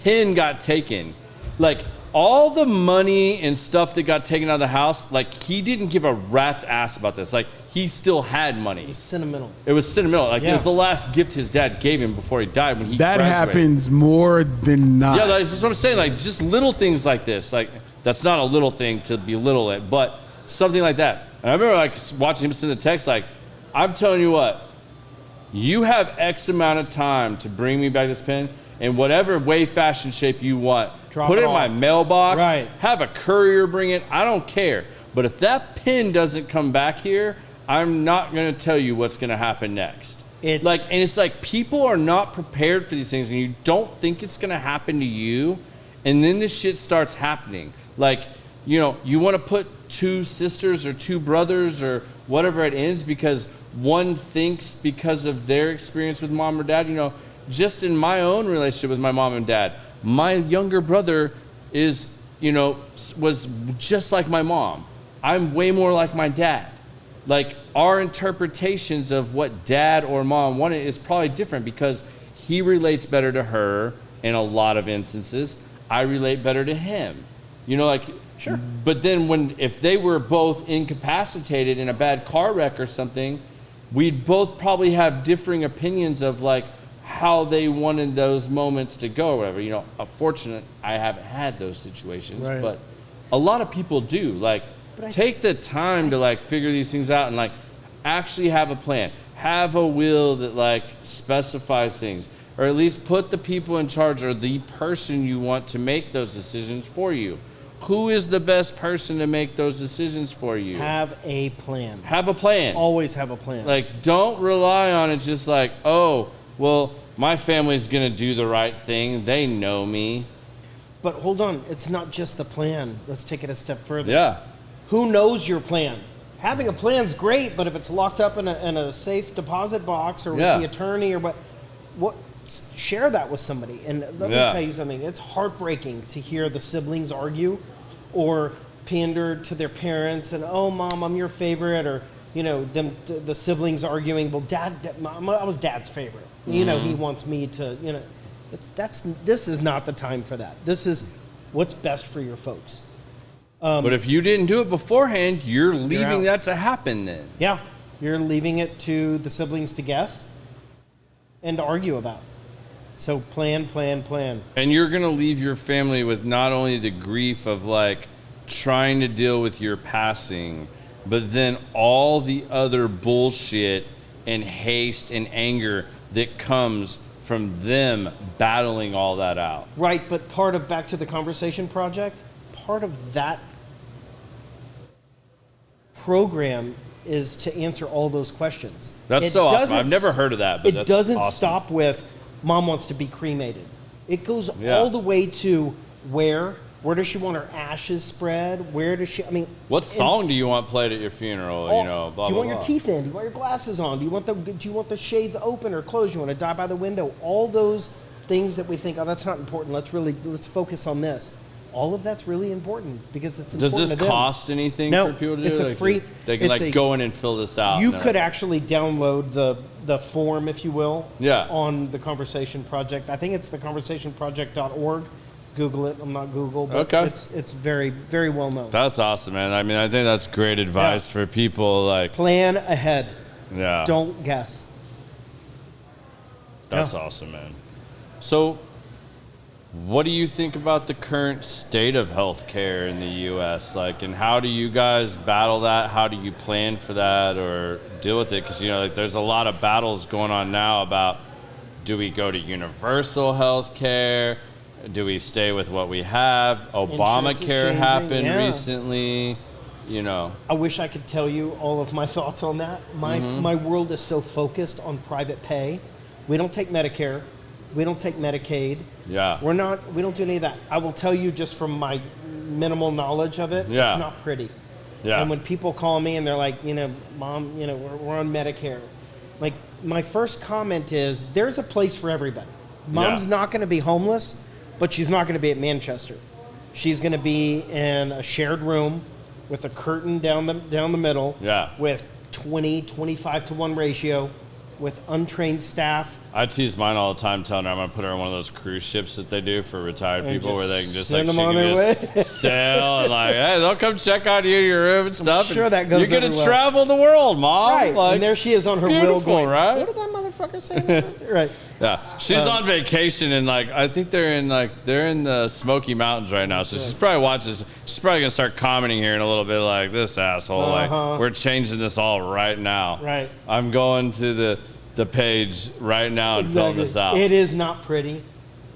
pen got taken. Like, all the money and stuff that got taken out of the house, like, he didn't give a rat's ass about this. Like, he still had money. It was sentimental. It was sentimental. Like, it was the last gift his dad gave him before he died when he graduated. Happens more than not. Yeah, that's what I'm saying. Like, just little things like this. Like, that's not a little thing to belittle it, but something like that. And I remember, like, watching him send the text, like, I'm telling you what, you have X amount of time to bring me back this pen in whatever way, fashion, shape you want. Put it in my mailbox. Right. Have a courier bring it. I don't care. But if that pen doesn't come back here, I'm not going to tell you what's going to happen next. It's like people are not prepared for these things, and you don't think it's going to happen to you, and then this shit starts happening. Like, you know, you want to put 2 sisters or 2 brothers or whatever it ends because one thinks because of their experience with mom or dad. You know, just in my own relationship with my mom and dad, my younger brother is, you know, was just like my mom. I'm way more like my dad. Like, our interpretations of what dad or mom wanted is probably different because he relates better to her in a lot of instances. I relate better to him. You know, like, sure. But then if they were both incapacitated in a bad car wreck or something, we'd both probably have differing opinions of like how they wanted those moments to go or whatever. You know, fortunate I haven't had those situations, right. But a lot of people do. Like, take the time to like figure these things out and like actually have a plan. Have a will that like specifies things, or at least put the people in charge or the person you want to make those decisions for you. Who is the best person to make those decisions for you? Have a plan. Have a plan. Always have a plan. Like, don't rely on it just like, oh, well, my family's going to do the right thing. They know me. But hold on. It's not just the plan. Let's take it a step further. Yeah. Who knows your plan? Having a plan's great, but if it's locked up in a safe deposit box or with the attorney or what, share that with somebody. And let me tell you something. It's heartbreaking to hear the siblings argue or pander to their parents and, oh, Mom, I'm your favorite, or, you know, the siblings arguing, well, I was Dad's favorite. Mm-hmm. You know, he wants me to, you know, this is not the time for that. This is what's best for your folks. But if you didn't do it beforehand, you're leaving that to happen then. Yeah. You're leaving it to the siblings to guess and to argue about. So plan. And you're going to leave your family with not only the grief of like trying to deal with your passing, but then all the other bullshit and haste and anger that comes from them battling all that out. Right, but part of Back to the Conversation Project, part of that program is to answer all those questions. That's so awesome. I've never heard of that, but it doesn't stop with mom wants to be cremated. It goes all the way to where does she want her ashes spread? Where does she, I mean, what song do you want played at your funeral? All, you know, blah, do you blah, want blah. your teeth in? Do you want your glasses on? Do you want the shades open or closed? Do you want to die by the window? All those things that we think, oh, that's not important. Let's focus on this. All of that's really important because it's important. Does this cost anything for people to do? It's a free. They can go in and fill this out. You could actually download the form, if you will, on the Conversation Project. I think it's theconversationproject.org. Google it. I'm not Google, but it's very, very well known. That's awesome, man. I mean, I think that's great advice for people. Like, plan ahead. Yeah. Don't guess. That's awesome, man. So, what do you think about the current state of healthcare in the U.S.? Like, and how do you guys battle that? How do you plan for that or deal with it? Because, you know, like, there's a lot of battles going on now about, do we go to universal healthcare? Do we stay with what we have? Obamacare happened recently. You know, I wish I could tell you all of my thoughts on that. My world is so focused on private pay. We don't take Medicare. We don't take Medicaid. Yeah. We don't do any of that. I will tell you just from my minimal knowledge of it, it's not pretty. Yeah. And when people call me and they're like, you know, Mom, you know, we're on Medicare. Like, my first comment is, there's a place for everybody. Mom's not going to be homeless, but she's not going to be at Manchester. She's going to be in a shared room with a curtain down the middle. Yeah. With 25 to 1 ratio, with untrained staff. I tease mine all the time, telling her I'm going to put her on one of those cruise ships that they do for retired people, where they can just like sail and like, hey, they'll come check on you, your room and stuff. I'm sure that goes. You're going to travel the world, Mom. Right. Like, and there she is on her wheel going, right? What did that motherfucker say? Right. Yeah. She's on vacation and like, I think they're in the Smoky Mountains right now. So she's probably watches. She's probably going to start commenting here in a little bit like, this asshole. Like, we're changing this all right now. Right. I'm going to the page right now and filling this out. It is not pretty,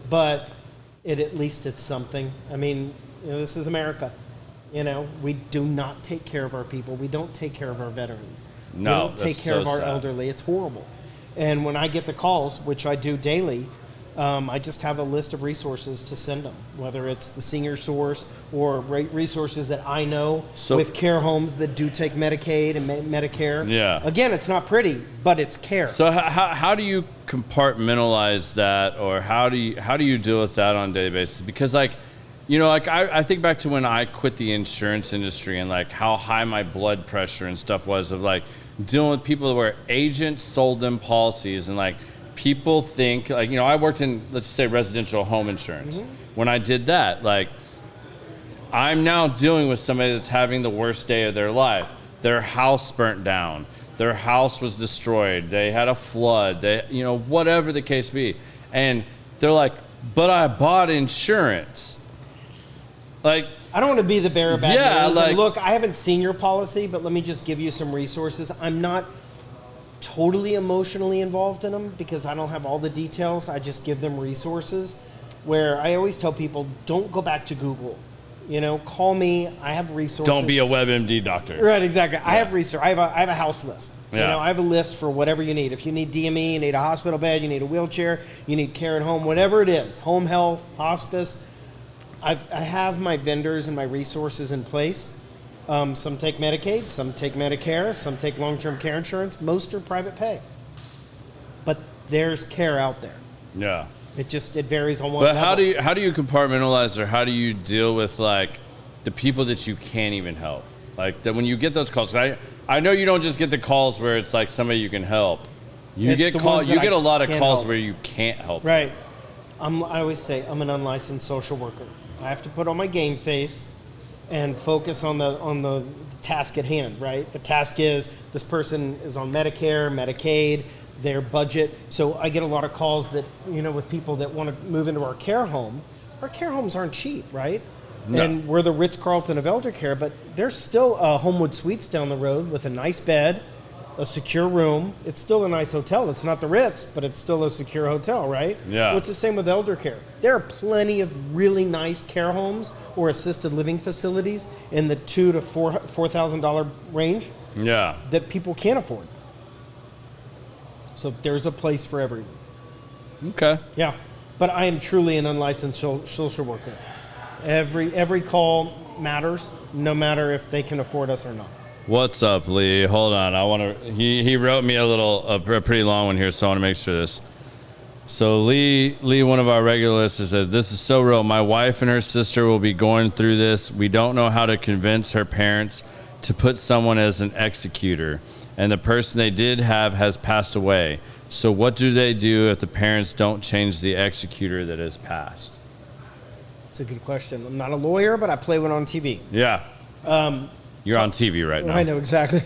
but at least it's something. I mean, you know, this is America. You know, we do not take care of our people. We don't take care of our veterans. No, we don't take care of our elderly. It's horrible. And when I get the calls, which I do daily, I just have a list of resources to send them, whether it's the senior source or resources that I know with care homes that do take Medicaid and Medicare. Yeah. Again, it's not pretty, but it's care. So how do you compartmentalize that, or how do you deal with that on a daily basis? Because like, you know, like I think back to when I quit the insurance industry and like how high my blood pressure and stuff was of like dealing with people where agents sold them policies and like people think like, you know, I worked in, let's say, residential home insurance. Mm-hmm. When I did that, like I'm now dealing with somebody that's having the worst day of their life. Their house burnt down. Their house was destroyed. They had a flood. They, you know, whatever the case be. And they're like, but I bought insurance. Like, I don't want to be the bearer of bad news. Like, and look, I haven't seen your policy, but let me just give you some resources. I'm not totally emotionally involved in them because I don't have all the details. I just give them resources where I always tell people, don't go back to Google. You know, call me. I have resources. Don't be a WebMD doctor. Right, exactly. Yeah. I have research. I have a house list. Yeah. You know, I have a list for whatever you need. If you need DME, you need a hospital bed, you need a wheelchair, you need care at home, whatever it is, home health, hospice. I have my vendors and my resources in place. Some take Medicaid, some take Medicare, some take long-term care insurance. Most are private pay. But there's care out there. Yeah. It varies on one level. But how do you compartmentalize, or how do you deal with like the people that you can't even help? Like that when you get those calls, I know you don't just get the calls where it's like somebody you can help. You get a lot of calls where you can't help. Right. I always say I'm an unlicensed social worker. I have to put on my game face and focus on the task at hand, right? The task is this person is on Medicare, Medicaid, their budget. So I get a lot of calls that, you know, with people that want to move into our care home. Our care homes aren't cheap, right? No. And we're the Ritz-Carlton of elder care, but there's still a Homewood Suites down the road with a nice bed, a secure room. It's still a nice hotel. It's not the Ritz, but it's still a secure hotel, right? Yeah. Well, it's the same with elder care. There are plenty of really nice care homes or assisted living facilities in the $2,000 to $4,000 range. Yeah. That people can't afford. So there's a place for everyone. Okay. Yeah. But I am truly an unlicensed social worker. Every call matters, no matter if they can afford us or not. What's up, Lee? Hold on. I want to. He wrote me a pretty long one here, so I want to make sure this. So Lee, one of our regular listeners, said, "This is so real. My wife and her sister will be going through this. We don't know how to convince her parents to put someone as an executor, and the person they did have has passed away. So what do they do if the parents don't change the executor that has passed?" It's a good question. I'm not a lawyer, but I play one on TV. Yeah. You're on TV right now. I know, exactly.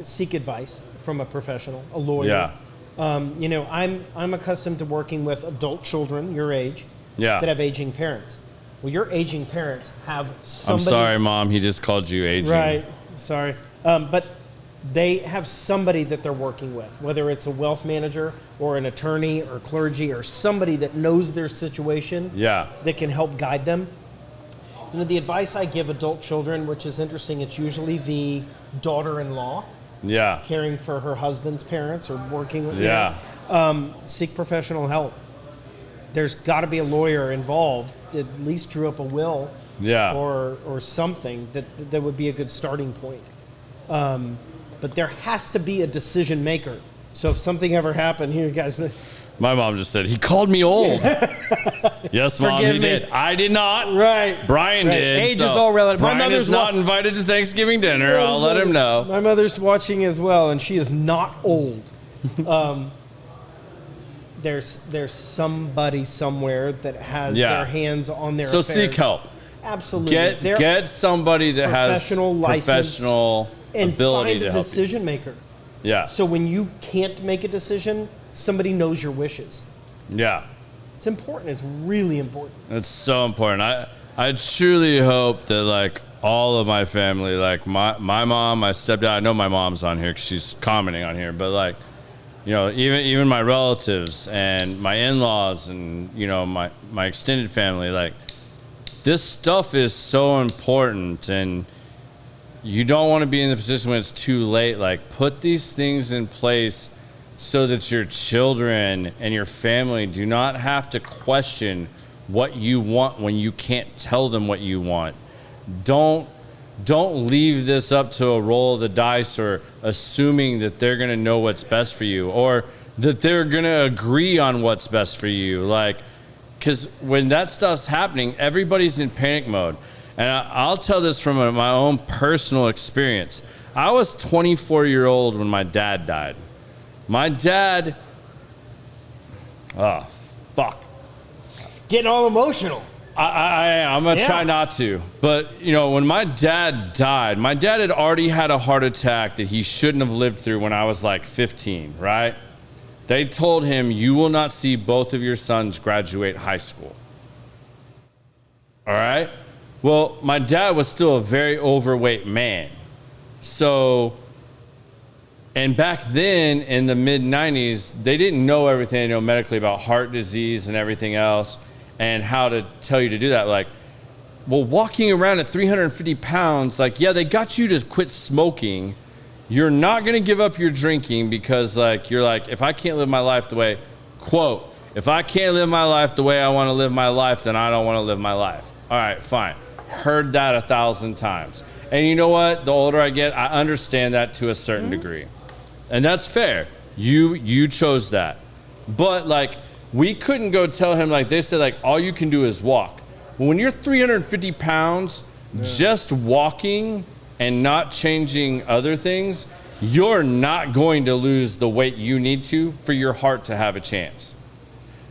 Seek advice from a professional, a lawyer. Yeah. I'm accustomed to working with adult children your age that have aging parents. Well, your aging parents have somebody... I'm sorry, Mom. He just called you aging. Right. Sorry. But they have somebody that they're working with, whether it's a wealth manager or an attorney or clergy or somebody that knows their situation that can help guide them. The advice I give adult children, which is interesting, it's usually the daughter-in-law caring for her husband's parents or working with seek professional help. There's got to be a lawyer involved, at least drew up a will or something that would be a good starting point. But there has to be a decision maker. So if something ever happened, here, guys. My mom just said, he called me old. Yes, Mom, Forgive he me. did. I did not. Right. Brian did. Age is all relative. Brian My mother's is not invited to Thanksgiving dinner. I'll let him know. My mother's watching as well, and she is not old. There's somebody somewhere that has their hands on their affairs. Seek help. Absolutely. Get somebody that has professional and ability find to a help decision maker. Yeah. So when you can't make a decision, somebody knows your wishes. Yeah. It's important. It's really important. It's so important. I truly hope that like all of my family, like my mom, my stepdad, I know my mom's on here because she's commenting on here, but like, even my relatives and my in-laws and, my extended family, like this stuff is so important, and you don't want to be in the position when it's too late. Like, put these things in place so that your children and your family do not have to question what you want when you can't tell them what you want. Don't leave this up to a roll of the dice or assuming that they're going to know what's best for you or that they're going to agree on what's best for you. Like, because when that stuff's happening, everybody's in panic mode. And I'll tell this from my own personal experience. I was 24-year-old when my dad died. My dad, Getting all emotional. I'm going to try not to. But, when my dad died, my dad had already had a heart attack that he shouldn't have lived through when I was like 15, right? They told him, you will not see both of your sons graduate high school. All right? Well, my dad was still a very overweight man. So, and back then in the mid-90s, they didn't know everything they know medically about heart disease and everything else and how to tell you to do that. Like, well, walking around at 350 pounds, like, they got you to quit smoking. You're not going to give up your drinking because, like, you're like, if I can't live my life the way, quote, if I can't live my life the way I want to live my life, then I don't want to live my life. All right, fine. Heard that 1,000 times. And you know what? The older I get, I understand that to a certain degree. And that's fair. You chose that. But, like, we couldn't go tell him, like, they said, like, all you can do is walk. Well, when you're 350 pounds, just walking and not changing other things, you're not going to lose the weight you need to for your heart to have a chance.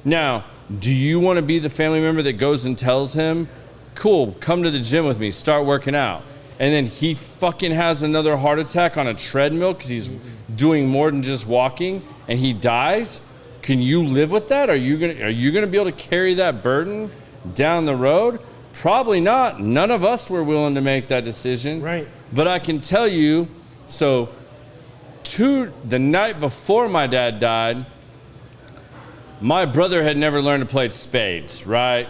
Now, do you want to be the family member that goes and tells him, cool, come to the gym with me, start working out, and then he fucking has another heart attack on a treadmill because he's doing more than just walking and he dies? Can you live with that? Are you gonna be able to carry that burden down the road? Probably not. None of us were willing to make that decision. Right. But I can tell you, so the night before my dad died, my brother had never learned to play spades, right?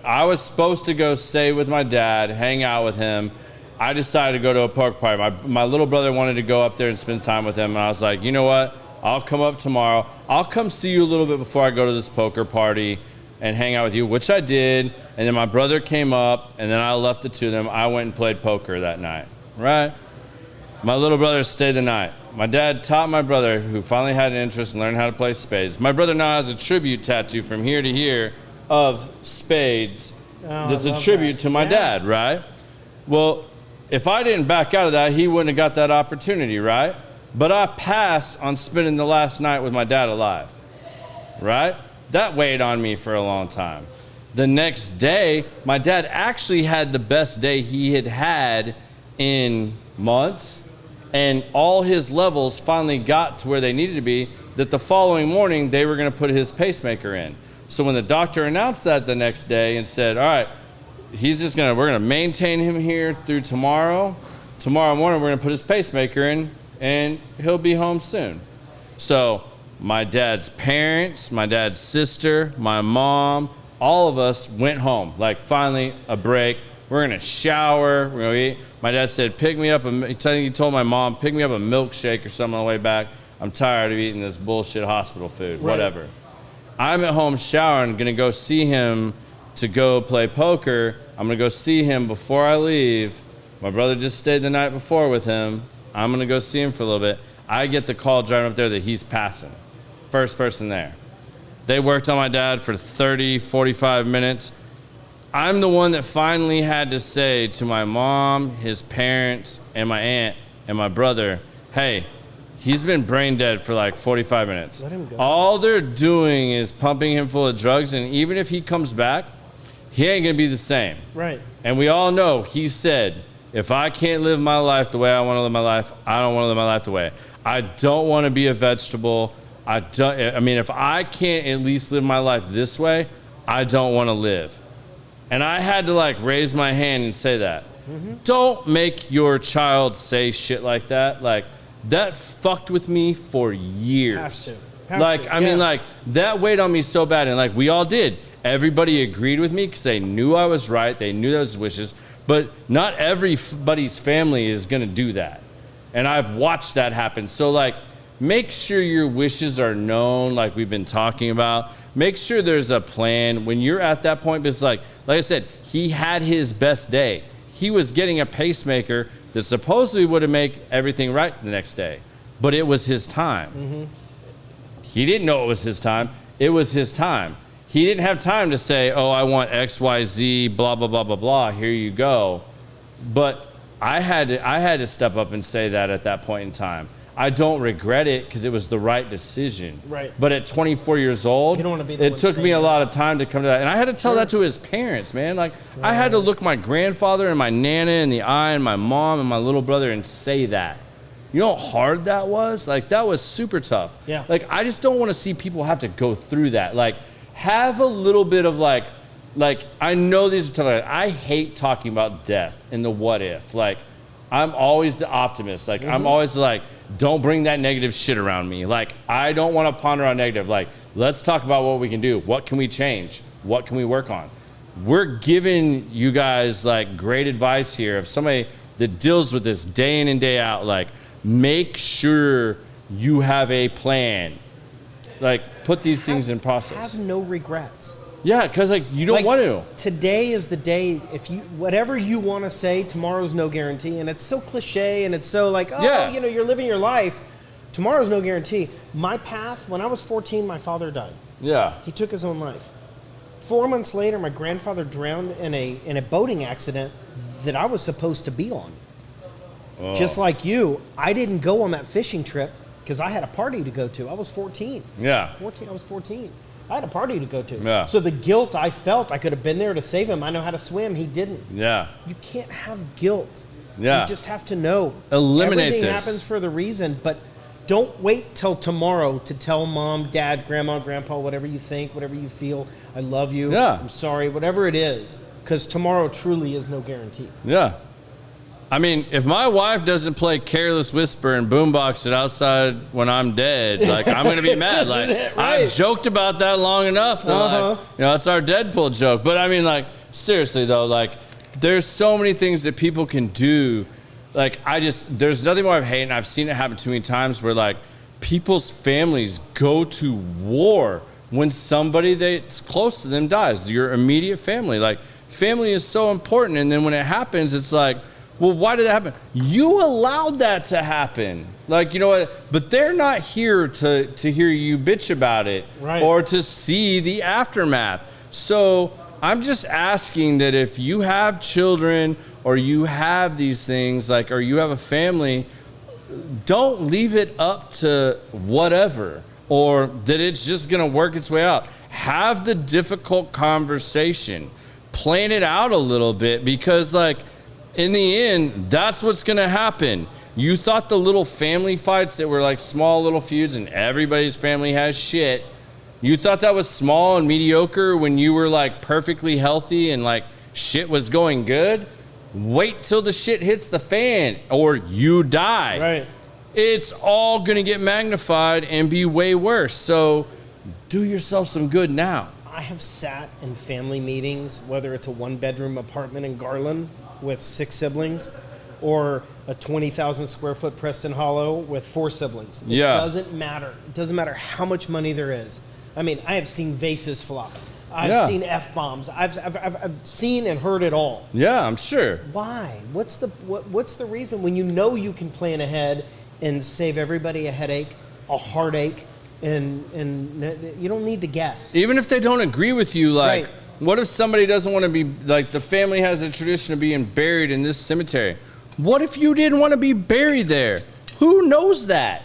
I was supposed to go stay with my dad, hang out with him. I decided to go to a poker party. My little brother wanted to go up there and spend time with him, and I was like, you know what? I'll come up tomorrow. I'll come see you a little bit before I go to this poker party and hang out with you, which I did. And then my brother came up, and then I left the two of them. I went and played poker that night, right? My little brother stayed the night. My dad taught my brother, who finally had an interest in learning how to play spades. My brother now has a tribute tattoo from here to here of spades that's a tribute to my dad, right? Well, if I didn't back out of that, he wouldn't have got that opportunity, right? But I passed on spending the last night with my dad alive, right? That weighed on me for a long time. The next day, my dad actually had the best day he had had in months, and all his levels finally got to where they needed to be, that the following morning they were going to put his pacemaker in. So when the doctor announced that the next day and said, all right, we're going to maintain him here through tomorrow. Tomorrow morning we're going to put his pacemaker in and he'll be home soon. So my dad's parents, my dad's sister, my mom, all of us went home. Like finally a break. We're going to shower. We're going to eat. My dad said, pick me up. He told my mom, pick me up a milkshake or something on the way back. I'm tired of eating this bullshit hospital food, whatever. I'm at home showering, going to go see him to go play poker. I'm going to go see him before I leave. My brother just stayed the night before with him. I'm going to go see him for a little bit. I get the call driving up there that he's passing. First person there. They worked on my dad for 30, 45 minutes. I'm the one that finally had to say to my mom, his parents, and my aunt, and my brother, hey, he's been brain dead for like 45 minutes. Let him go. All they're doing is pumping him full of drugs, and even if he comes back, he ain't gonna be the same. Right. And we all know, he said, if I can't live my life the way I want to live my life, I don't want to live my life the way. I don't want to be a vegetable. If I can't at least live my life this way, I don't want to live. And I had to like raise my hand and say that. Mm-hmm. Don't make your child say shit like that. Like that fucked with me for years. Has to. That weighed on me so bad. And like we all did. Everybody agreed with me because they knew I was right. They knew those wishes. But not everybody's family is going to do that. And I've watched that happen. So like, make sure your wishes are known, like we've been talking about. Make sure there's a plan when you're at that point. Because like I said, he had his best day. He was getting a pacemaker that supposedly would have made everything right the next day. But it was his time. Mm-hmm. He didn't know it was his time. It was his time. He didn't have time to say, oh, I want X, Y, Z, blah, blah, blah, blah, blah. Here you go. But I had to step up and say that at that point in time. I don't regret it because it was the right decision. Right. But at 24 years old, you don't want to be the it took me a lot of time to come to that. And I had to tell that to his parents, man. Like, I had to look my grandfather and my nana in the eye and my mom and my little brother and say that. You know how hard that was? Like, that was super tough. Yeah. Like, I just don't want to see people have to go through that. Like, have a little bit of like, I know these are tough. I hate talking about death and the what if. Like, I'm always the optimist. Like, I'm always like, don't bring that negative shit around me. Like, I don't want to ponder on negative. Like, let's talk about what we can do. What can we change? What can we work on? We're giving you guys like great advice here of somebody that deals with this day in and day out. Like, make sure you have a plan. Like, put these things in process. Have no regrets. Yeah, because like you don't want to. Today is the day. If you whatever you want to say, tomorrow's no guarantee, and it's so cliche, and it's so like, you're living your life. Tomorrow's no guarantee. My path, when I was 14, my father died. Yeah. He took his own life. 4 months later, my grandfather drowned in a boating accident that I was supposed to be on. Oh. Just like you, I didn't go on that fishing trip because I had a party to go to. I was 14. Yeah. I was 14. I had a party to go to. Yeah. So the guilt I felt, I could have been there to save him. I know how to swim. He didn't. Yeah. You can't have guilt. Yeah. You just have to know. Eliminate Everything this. happens for the reason, but don't wait till tomorrow to tell mom, dad, grandma, grandpa, whatever you think, whatever you feel. I love you. Yeah. I'm sorry, whatever it is. because tomorrow truly is no guarantee. Yeah. I mean, if my wife doesn't play Careless Whisper and boombox it outside when I'm dead, like, I'm going to be mad. Like, Right. I've joked about that long enough. That, like, it's our Deadpool joke. But I mean, like, seriously though, like, there's so many things that people can do. Like, there's nothing more I've hated, and I've seen it happen too many times where, like, people's families go to war when somebody that's close to them dies. Your immediate family. Like, family is so important, and then when it happens, it's like, well, why did that happen? You allowed that to happen. Like, you know what? But they're not here to hear you bitch about it, right, or to see the aftermath. So I'm just asking that if you have children or you have these things, like, or you have a family, don't leave it up to whatever, or that it's just going to work its way out. Have the difficult conversation. Plan it out a little bit, because, like, in the end, that's what's going to happen. You thought the little family fights that were like small little feuds and everybody's family has shit, you thought that was small and mediocre when you were like perfectly healthy and like shit was going good? Wait till the shit hits the fan or you die. Right. It's all going to get magnified and be way worse. So do yourself some good now. I have sat in family meetings, whether it's a 1-bedroom apartment in Garland with 6 siblings or a 20,000 square foot Preston Hollow with 4 siblings. It doesn't matter. It doesn't matter how much money there is. I mean, I have seen vases fly. I've seen F-bombs. I've seen and heard it all. Yeah, I'm sure. Why? What's the reason when you know you can plan ahead and save everybody a headache, a heartache, and you don't need to guess. Even if they don't agree with you, like, right. What if somebody doesn't want to be, like, the family has a tradition of being buried in this cemetery? What if you didn't want to be buried there? Who knows that?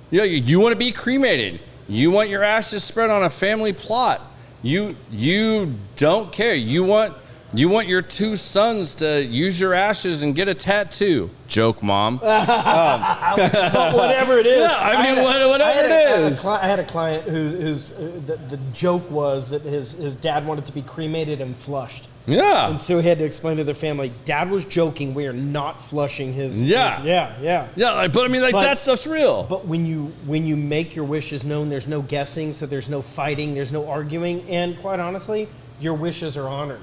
You want to be cremated. You want your ashes spread on a family plot. You don't care. You want your 2 sons to use your ashes and get a tattoo. Joke, Mom. Whatever it is. Yeah, I mean, whatever it is. I had a client whose the joke was that his dad wanted to be cremated and flushed. Yeah. And so he had to explain to their family, Dad was joking. We are not flushing his. Yeah. Yeah. But I mean, like, that stuff's real. But when you make your wishes known, there's no guessing, so there's no fighting, there's no arguing, and quite honestly, your wishes are honored.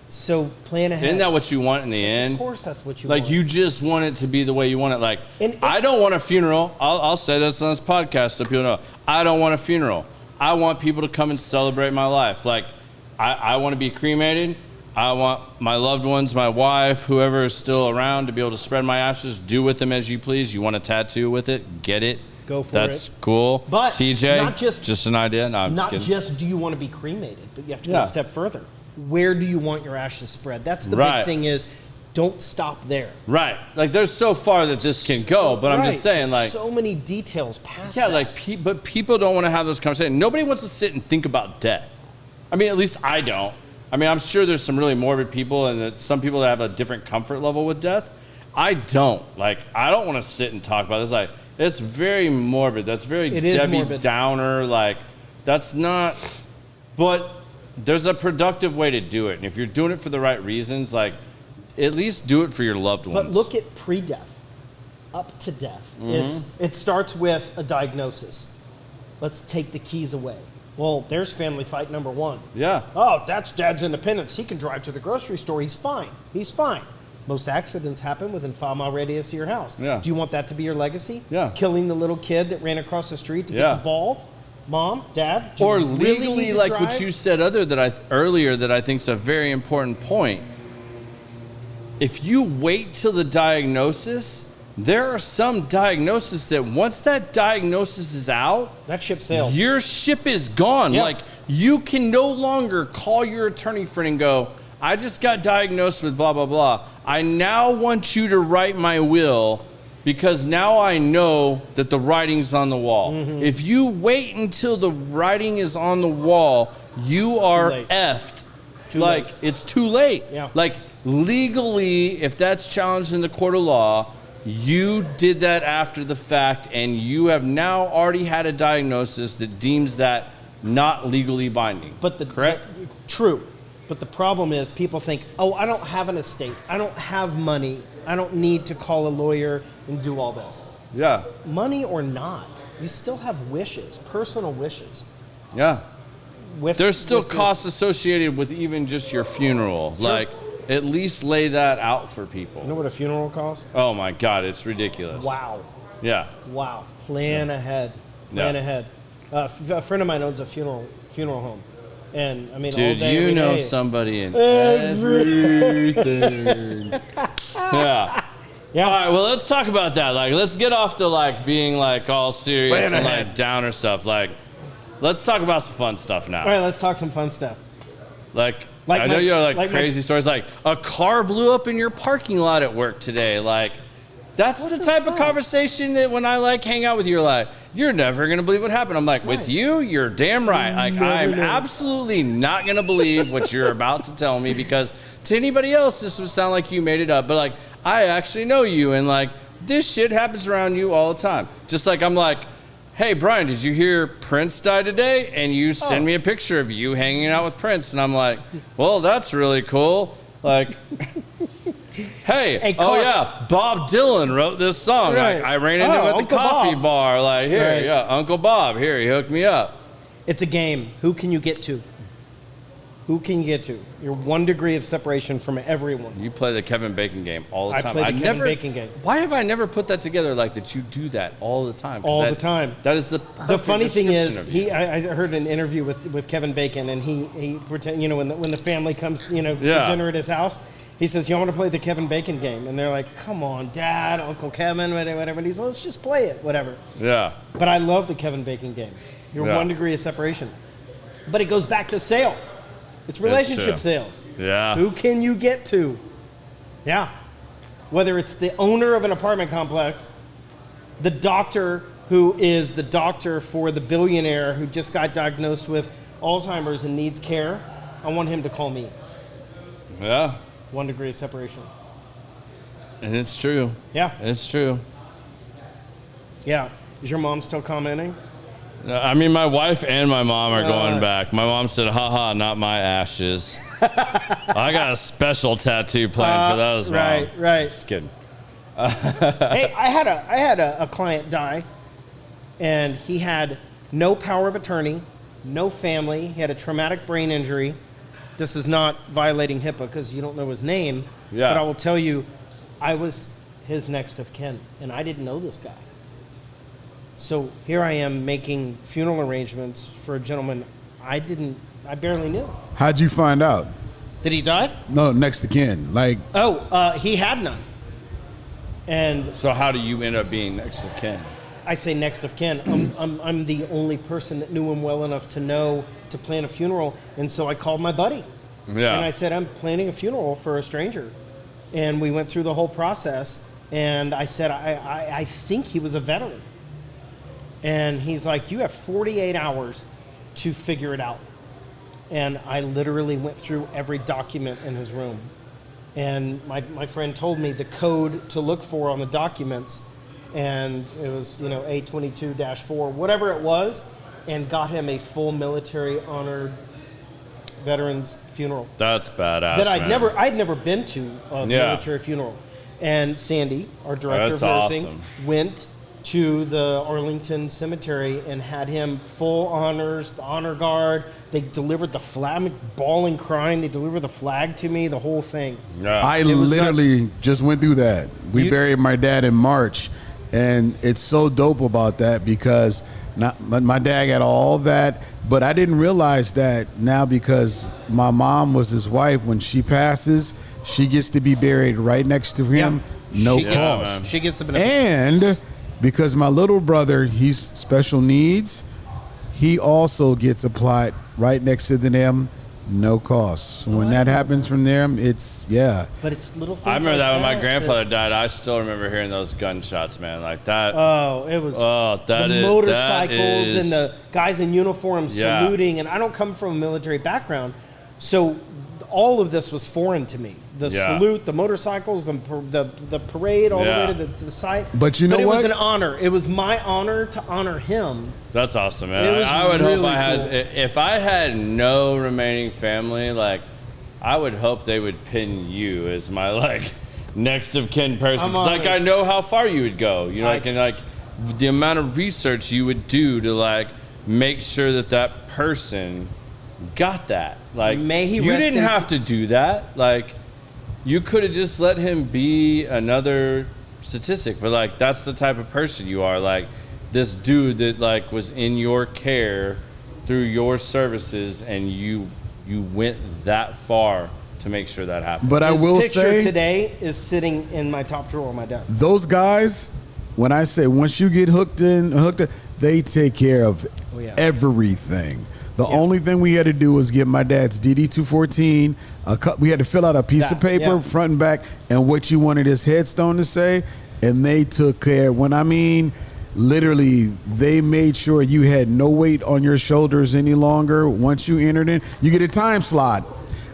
So plan ahead. Isn't that what you want in the end? Of course, that's what you want. Like, you just want it to be the way you want it. Like, I don't want a funeral. I'll say this on this podcast so people know. I don't want a funeral. I want people to come and celebrate my life. Like, I want to be cremated. I want my loved ones, my wife, whoever is still around, to be able to spread my ashes. Do with them as you please. You want a tattoo with it? Get it. Go for it. That's cool. But TJ, not just an idea. No, I'm not just kidding. just do you want to be cremated, but you have to go a step further. Where do you want your ashes spread? That's the big thing is, don't stop there. Right. Like, there's so far that this can go, but I'm just saying, like, so many details past that. like, but people don't want to have those conversations. Nobody wants to sit and think about death. I mean, at least I don't. I mean, I'm sure there's some really morbid people and some people that have a different comfort level with death. I don't. Like, I don't want to sit and talk about this. Like, it's very morbid. That's very Debbie Downer. Like, that's not, but there's a productive way to do it. And if you're doing it for the right reasons, like, at least do it for your loved ones. But look at pre-death, up to death. Mm-hmm. It starts with a diagnosis. Let's take the keys away. Well, there's family fight number 1. Yeah. Oh, that's Dad's independence. He can drive to the grocery store. He's fine. He's fine. Most accidents happen within 5-mile radius of your house. Yeah. Do you want that to be your legacy? Yeah. Killing the little kid that ran across the street to get the ball? Mom, Dad? Do or you really legally, need to like drive? what you said earlier that I think is a very important point. If you wait till the diagnosis, there are some diagnoses that once that diagnosis is out, that ship sailed. Your ship is gone. Yep. Like, you can no longer call your attorney friend and go, I just got diagnosed with blah, blah, blah. I now want you to write my will because now I know that the writing's on the wall. Mm-hmm. If you wait until the writing is on the wall, you are effed. It's too late. Yeah. Like, legally, if that's challenged in the court of law, you did that after the fact, and you have now already had a diagnosis that deems that not legally binding. But correct? True. But the problem is people think, oh, I don't have an estate. I don't have money. I don't need to call a lawyer and do all this. Yeah. Money or not, you still have wishes, personal wishes. Yeah. There's still costs associated with even just your funeral. Sure. Like, at least lay that out for people. You know what a funeral costs? Oh my God, it's ridiculous. Wow. Yeah. Wow. Plan ahead. Plan ahead. A friend of mine owns a funeral home. And I mean, dude, all day, you know day, somebody in everything. Yeah. Yeah. All right, well, let's talk about that. Like, let's get off the, like, being, like, all serious and, like, downer stuff. Like, let's talk about some fun stuff now. All right, let's talk some fun stuff. Like I know you have, like crazy stories. Like, a car blew up in your parking lot at work today. Like, that's the type of conversation that when I, like, hang out with you, you're like, you're never going to believe what happened. I'm like, with you, you're damn right. Like, I'm absolutely not going to believe what you're about to tell me, because to anybody else, this would sound like you made it up. But, like, I actually know you, and, like, this shit happens around you all the time. Just like I'm like, hey, Brian, did you hear Prince died today? And you send me a picture of you hanging out with Prince. And I'm like, well, that's really cool. Like, hey, oh yeah, Bob Dylan wrote this song. Right. Like, I ran into him at the coffee bar. Like, here, yeah, Uncle Bob, here, he hooked me up. It's a game. Who can you get to? Who can you get to? You're 1 degree of separation from everyone. You play the Kevin Bacon game all the time. I play the Kevin Bacon game. Why have I never put that together like that? You do that all the time. All the time. That is the perfect The funny thing is, I heard an interview with Kevin Bacon, and he pretend, you know, when the family comes, you know, for dinner at his house, he says, you want to play the Kevin Bacon game? And they're like, come on, Dad, Uncle Kevin, whatever. And he's like, let's just play it, whatever. Yeah. But I love the Kevin Bacon game. You're 1 degree of separation. But it goes back to sales. It's relationship sales. Yeah. Who can you get to? Yeah. Whether it's the owner of an apartment complex, the doctor who is the doctor for the billionaire who just got diagnosed with Alzheimer's and needs care, I want him to call me. Yeah. 1 degree of separation. And it's true. Yeah. It's true. Yeah. Is your mom still commenting? I mean, my wife and my mom are going back. My mom said, haha, not my ashes. I got a special tattoo planned for those, Mom. Right. Just kidding. Hey, I had a client die, and he had no power of attorney, no family. He had a traumatic brain injury. This is not violating HIPAA because you don't know his name. Yeah. But I will tell you, I was his next of kin, and I didn't know this guy. So here I am making funeral arrangements for a gentleman I barely knew. How'd you find out? That he died? No, next to kin. Like, he had none. And so how do you end up being next of kin? I say next of kin. I'm the only person that knew him well enough to know to plan a funeral, and so I called my buddy. Yeah. And I said, I'm planning a funeral for a stranger. And we went through the whole process, and I said, I think he was a veteran. And he's like, you have 48 hours to figure it out. And I literally went through every document in his room. And my friend told me the code to look for on the documents, and it was, A22-4, whatever it was, and got him a full military honored veterans funeral. That's badass. That I'd never been to a military funeral. And Sandy, our director of nursing, went to the Arlington Cemetery and had him full honors, the honor guard. They delivered the flag, bawling, crying. They delivered the flag to me, the whole thing. Yeah. I literally just went through that. We buried my dad in March, and it's so dope about that because my dad got all that, but I didn't realize that now because my mom was his wife. When she passes, she gets to be buried right next to him, no cost. She gets the benefit. And because my little brother, he's special needs, he also gets applied right next to them, no cost. When that happens from them, it's, But it's little things I remember like that when my grandfather died. I still remember hearing those gunshots, man. Like that. Oh, it was the motorcycles and the guys in uniform saluting. And I don't come from a military background, so all of this was foreign to me. The salute, the motorcycles, the parade, all the way to the site. But you know what? It was an honor. It was my honor to honor him. That's awesome, man. I would hope I had, if I had no remaining family, like, I would hope they would pin you as my like next of kin person. Because like it. I know how far you would go. You know, and like the amount of research you would do to like make sure that that person got that. Like you didn't have to do that. Like you could have just let him be another statistic. But like that's the type of person you are. Like this dude that like was in your care through your services, and you went that far to make sure that happened. But I will picture say today is sitting in my top drawer of my desk. those guys, when I say once you get hooked in, they take care of everything. The only thing we had to do was get my dad's DD-214. We had to fill out a piece of paper, front and back, and what you wanted his headstone to say, and they took care. When I mean, literally, they made sure you had no weight on your shoulders any longer. Once you entered in, you get a time slot.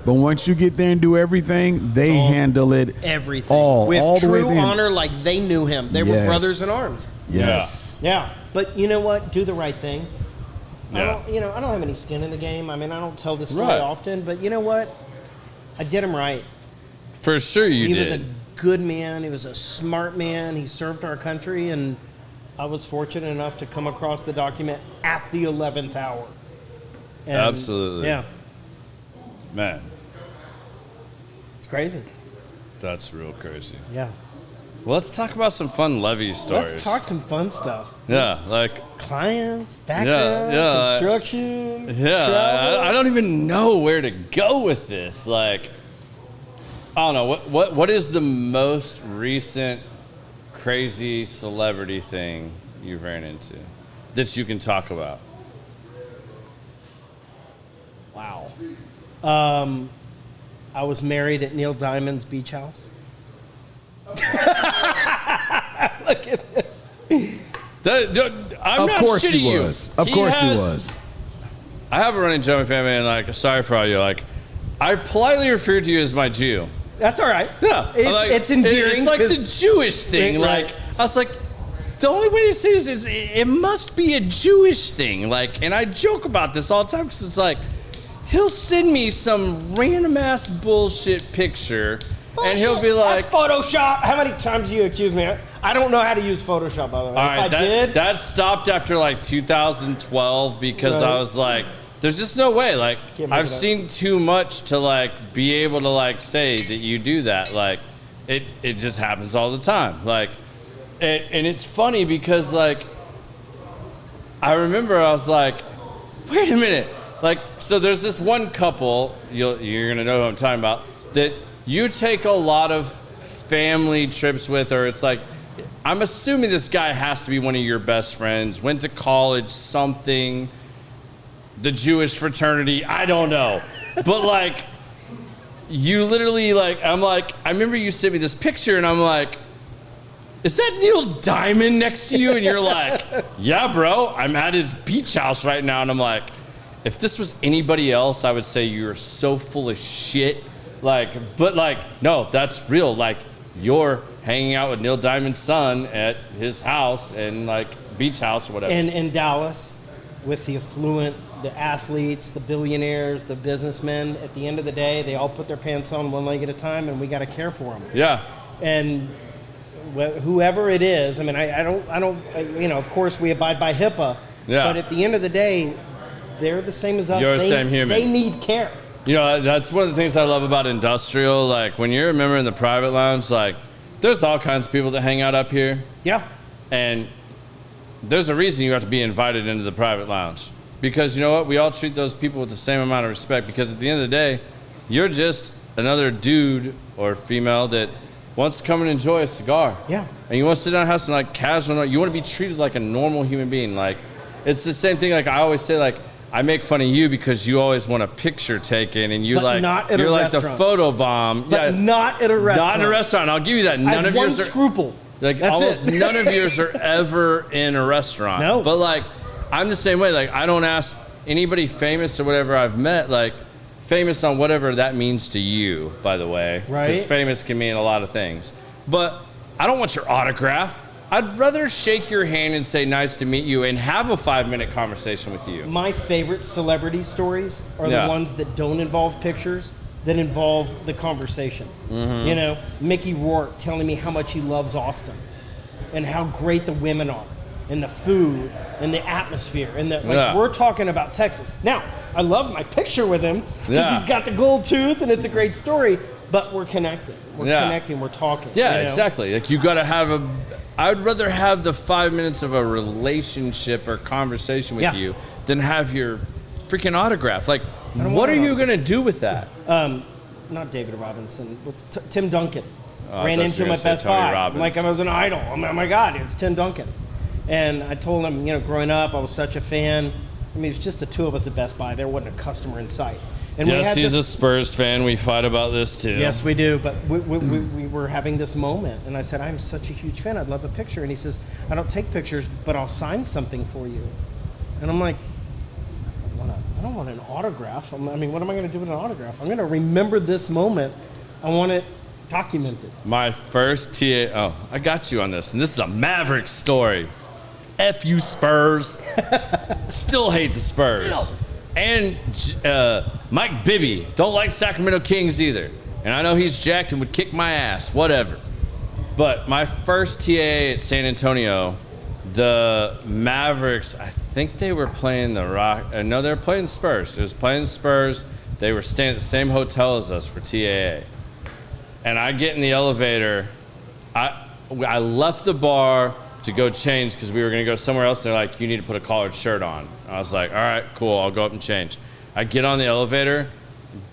But once you get there and do everything, they handle it everything with all the way true there. honor, like they knew him. They were brothers in arms. Yes. Yeah. But you know what? Do the right thing. Yeah. I don't have any skin in the game. I mean, I don't tell this story often, but you know what? I did him right. For sure you did. He was a good man. He was a smart man. He served our country, and I was fortunate enough to come across the document at the 11th hour. And absolutely. Yeah. Man. It's crazy. That's real crazy. Yeah. Well, let's talk about some fun Levy stories. Let's talk some fun stuff. Yeah, like clients, background, construction. I don't even know where to go with this. Like, I don't know what is the most recent crazy celebrity thing you've ran into that you can talk about? Wow. I was married at Neil Diamond's beach house. Look at this. Of course he was. Of course he was. I have a running joke with family, and like, sorry for all you. Like, I politely refer to you as my Jew. That's all right. Yeah, it's endearing. It's like the Jewish thing. Right. Like, I was like, the only way to say this is it must be a Jewish thing. Like, and I joke about this all the time because it's like, he'll send me some random ass bullshit picture. And he'll be like, that's Photoshop. How many times do you accuse me? I don't know how to use Photoshop, by the way. All right, if I did. That stopped after like 2012 because I was like, there's just no way. Like, I've seen too much to like be able to like say that you do that. Like, it just happens all the time. Like, and it's funny because like, I remember I was like, wait a minute. Like, so there's this one couple, you're gonna know who I'm talking about, that you take a lot of family trips with, or it's like, I'm assuming this guy has to be one of your best friends, went to college, something, the Jewish fraternity, I don't know. But like, you literally like, I'm like, I remember you sent me this picture and I'm like, is that Neil Diamond next to you? And you're like, yeah, bro, I'm at his beach house right now. And I'm like, if this was anybody else, I would say you're so full of shit. Like, but like, no, that's real. Like, you're hanging out with Neil Diamond's son at his house and like beach house or whatever. And in Dallas, with the affluent, the athletes, the billionaires, the businessmen, at the end of the day, they all put their pants on one leg at a time, and we got to care for them. Yeah. And whoever it is, I mean, I don't, you know, of course we abide by HIPAA. Yeah. But at the end of the day, they're the same as us. You're the same human. They need care. You know, that's one of the things I love about industrial. Like, when you're a member in the private lounge, like, there's all kinds of people that hang out up here. Yeah. And there's a reason you have to be invited into the private lounge. Because you know what? We all treat those people with the same amount of respect. Because at the end of the day, you're just another dude or female that wants to come and enjoy a cigar. Yeah. And you want to sit down and have some, like, casual, you want to be treated like a normal human being. Like, it's the same thing. Like, I always say, like, I make fun of you because you always want a picture taken and you but not at you're a like restaurant. the photo bomb. But not at a restaurant. Not in a restaurant. I'll give you that. None I of one yours are scruple. like That's almost it. none of yours are ever in a restaurant. No. But like, I'm the same way. Like, I don't ask anybody famous or whatever I've met, like, famous on whatever that means to you, by the way. Right. Because famous can mean a lot of things. But I don't want your autograph. I'd rather shake your hand and say nice to meet you and have a 5-minute conversation with you. My favorite celebrity stories are the ones that don't involve pictures. that involve the conversation. Mm-hmm. You know, Mickey Rourke telling me how much he loves Austin and how great the women are and the food and the atmosphere and we're talking about Texas. Now, I love my picture with him because he's got the gold tooth and it's a great story, but we're connected. We're connecting, we're talking. Yeah, you know? Exactly. Like you got to have I would rather have the 5 minutes of a relationship or conversation with you than have your freaking autograph. Like, what are you going to do with that? Not David Robinson. Tim Duncan. Oh, Ran into him at Best Buy. Like I was an idol. Oh my God, it's Tim Duncan. And I told him, growing up, I was such a fan. I mean, it's just the two of us at Best Buy. There wasn't a customer in sight. And he's a Spurs fan. We fight about this too. Yes, we do. But we were having this moment. And I said, I'm such a huge fan. I'd love a picture. And he says, I don't take pictures, but I'll sign something for you. And I'm like, I don't want an autograph. I mean, what am I going to do with an autograph? I'm going to remember this moment. I want it documented. My first TA. Oh, I got you on this. And this is a Maverick story. F you Spurs. Still hate the Spurs. And Mike Bibby. Don't like Sacramento Kings either. And I know he's jacked and would kick my ass. Whatever. But my first TA at San Antonio, the Mavericks, I think they were playing the Rock. No, they were playing the Spurs. It was playing the Spurs. They were staying at the same hotel as us for TAA. And I get in the elevator. I left the bar to go change because we were going to go somewhere else. They're like, you need to put a collared shirt on. I was like, all right, cool. I'll go up and change. I get on the elevator.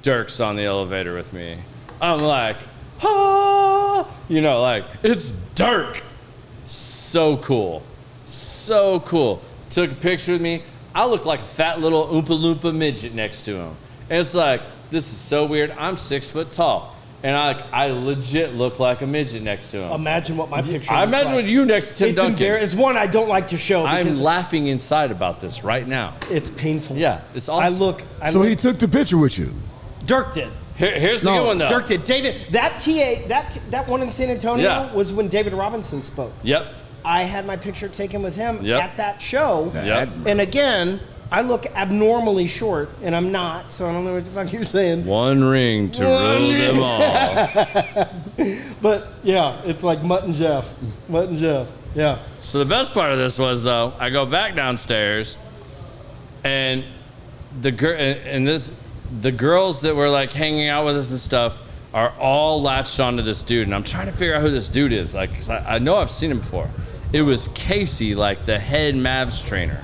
Dirk's on the elevator with me. I'm like, it's Dirk. So cool. So cool. Took a picture with me. I look like a fat little Oompa Loompa midget next to him. And it's like, this is so weird. I'm 6 foot tall. And I legit look like a midget next to him. Imagine what my picture I imagine like. with you next to Tim Duncan. It's one I don't like to show. I'm laughing inside about this right now. It's painful. Yeah, it's awesome. He took the picture with you? Dirk did. Here's the good one, though. Dirk did. David, that one in San Antonio was when David Robinson spoke. Yep. I had my picture taken with him at that show. Yep. And again, I look abnormally short, and I'm not, so I don't know what the fuck you're saying. One ring to rule them all. But, yeah, it's like Mutt and Jeff. Yeah. So the best part of this was, though, I go back downstairs, and the girls that were, like, hanging out with us and stuff are all latched onto this dude, and I'm trying to figure out who this dude is, like, 'cause I know I've seen him before. It was Casey, like, the head Mavs trainer.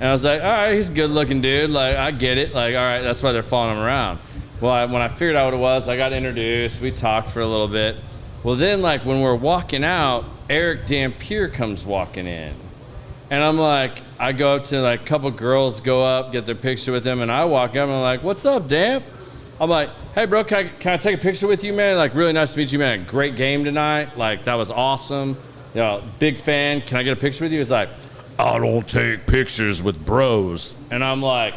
And I was like, all right, he's a good-looking dude. Like, I get it. Like, all right, that's why they're following him around. Well, when I figured out what it was, I got introduced. We talked for a little bit. Well, then, like, when we're walking out, Eric Dampier comes walking in. And I'm like, I go up to, like, a couple girls go up, get their picture with him, and I walk up, and I'm like, what's up, Damp? I'm like, hey, bro, can I take a picture with you, man? Like, really nice to meet you, man. Great game tonight. Like, that was awesome. Big fan. Can I get a picture with you? He's like, I don't take pictures with bros. And I'm like,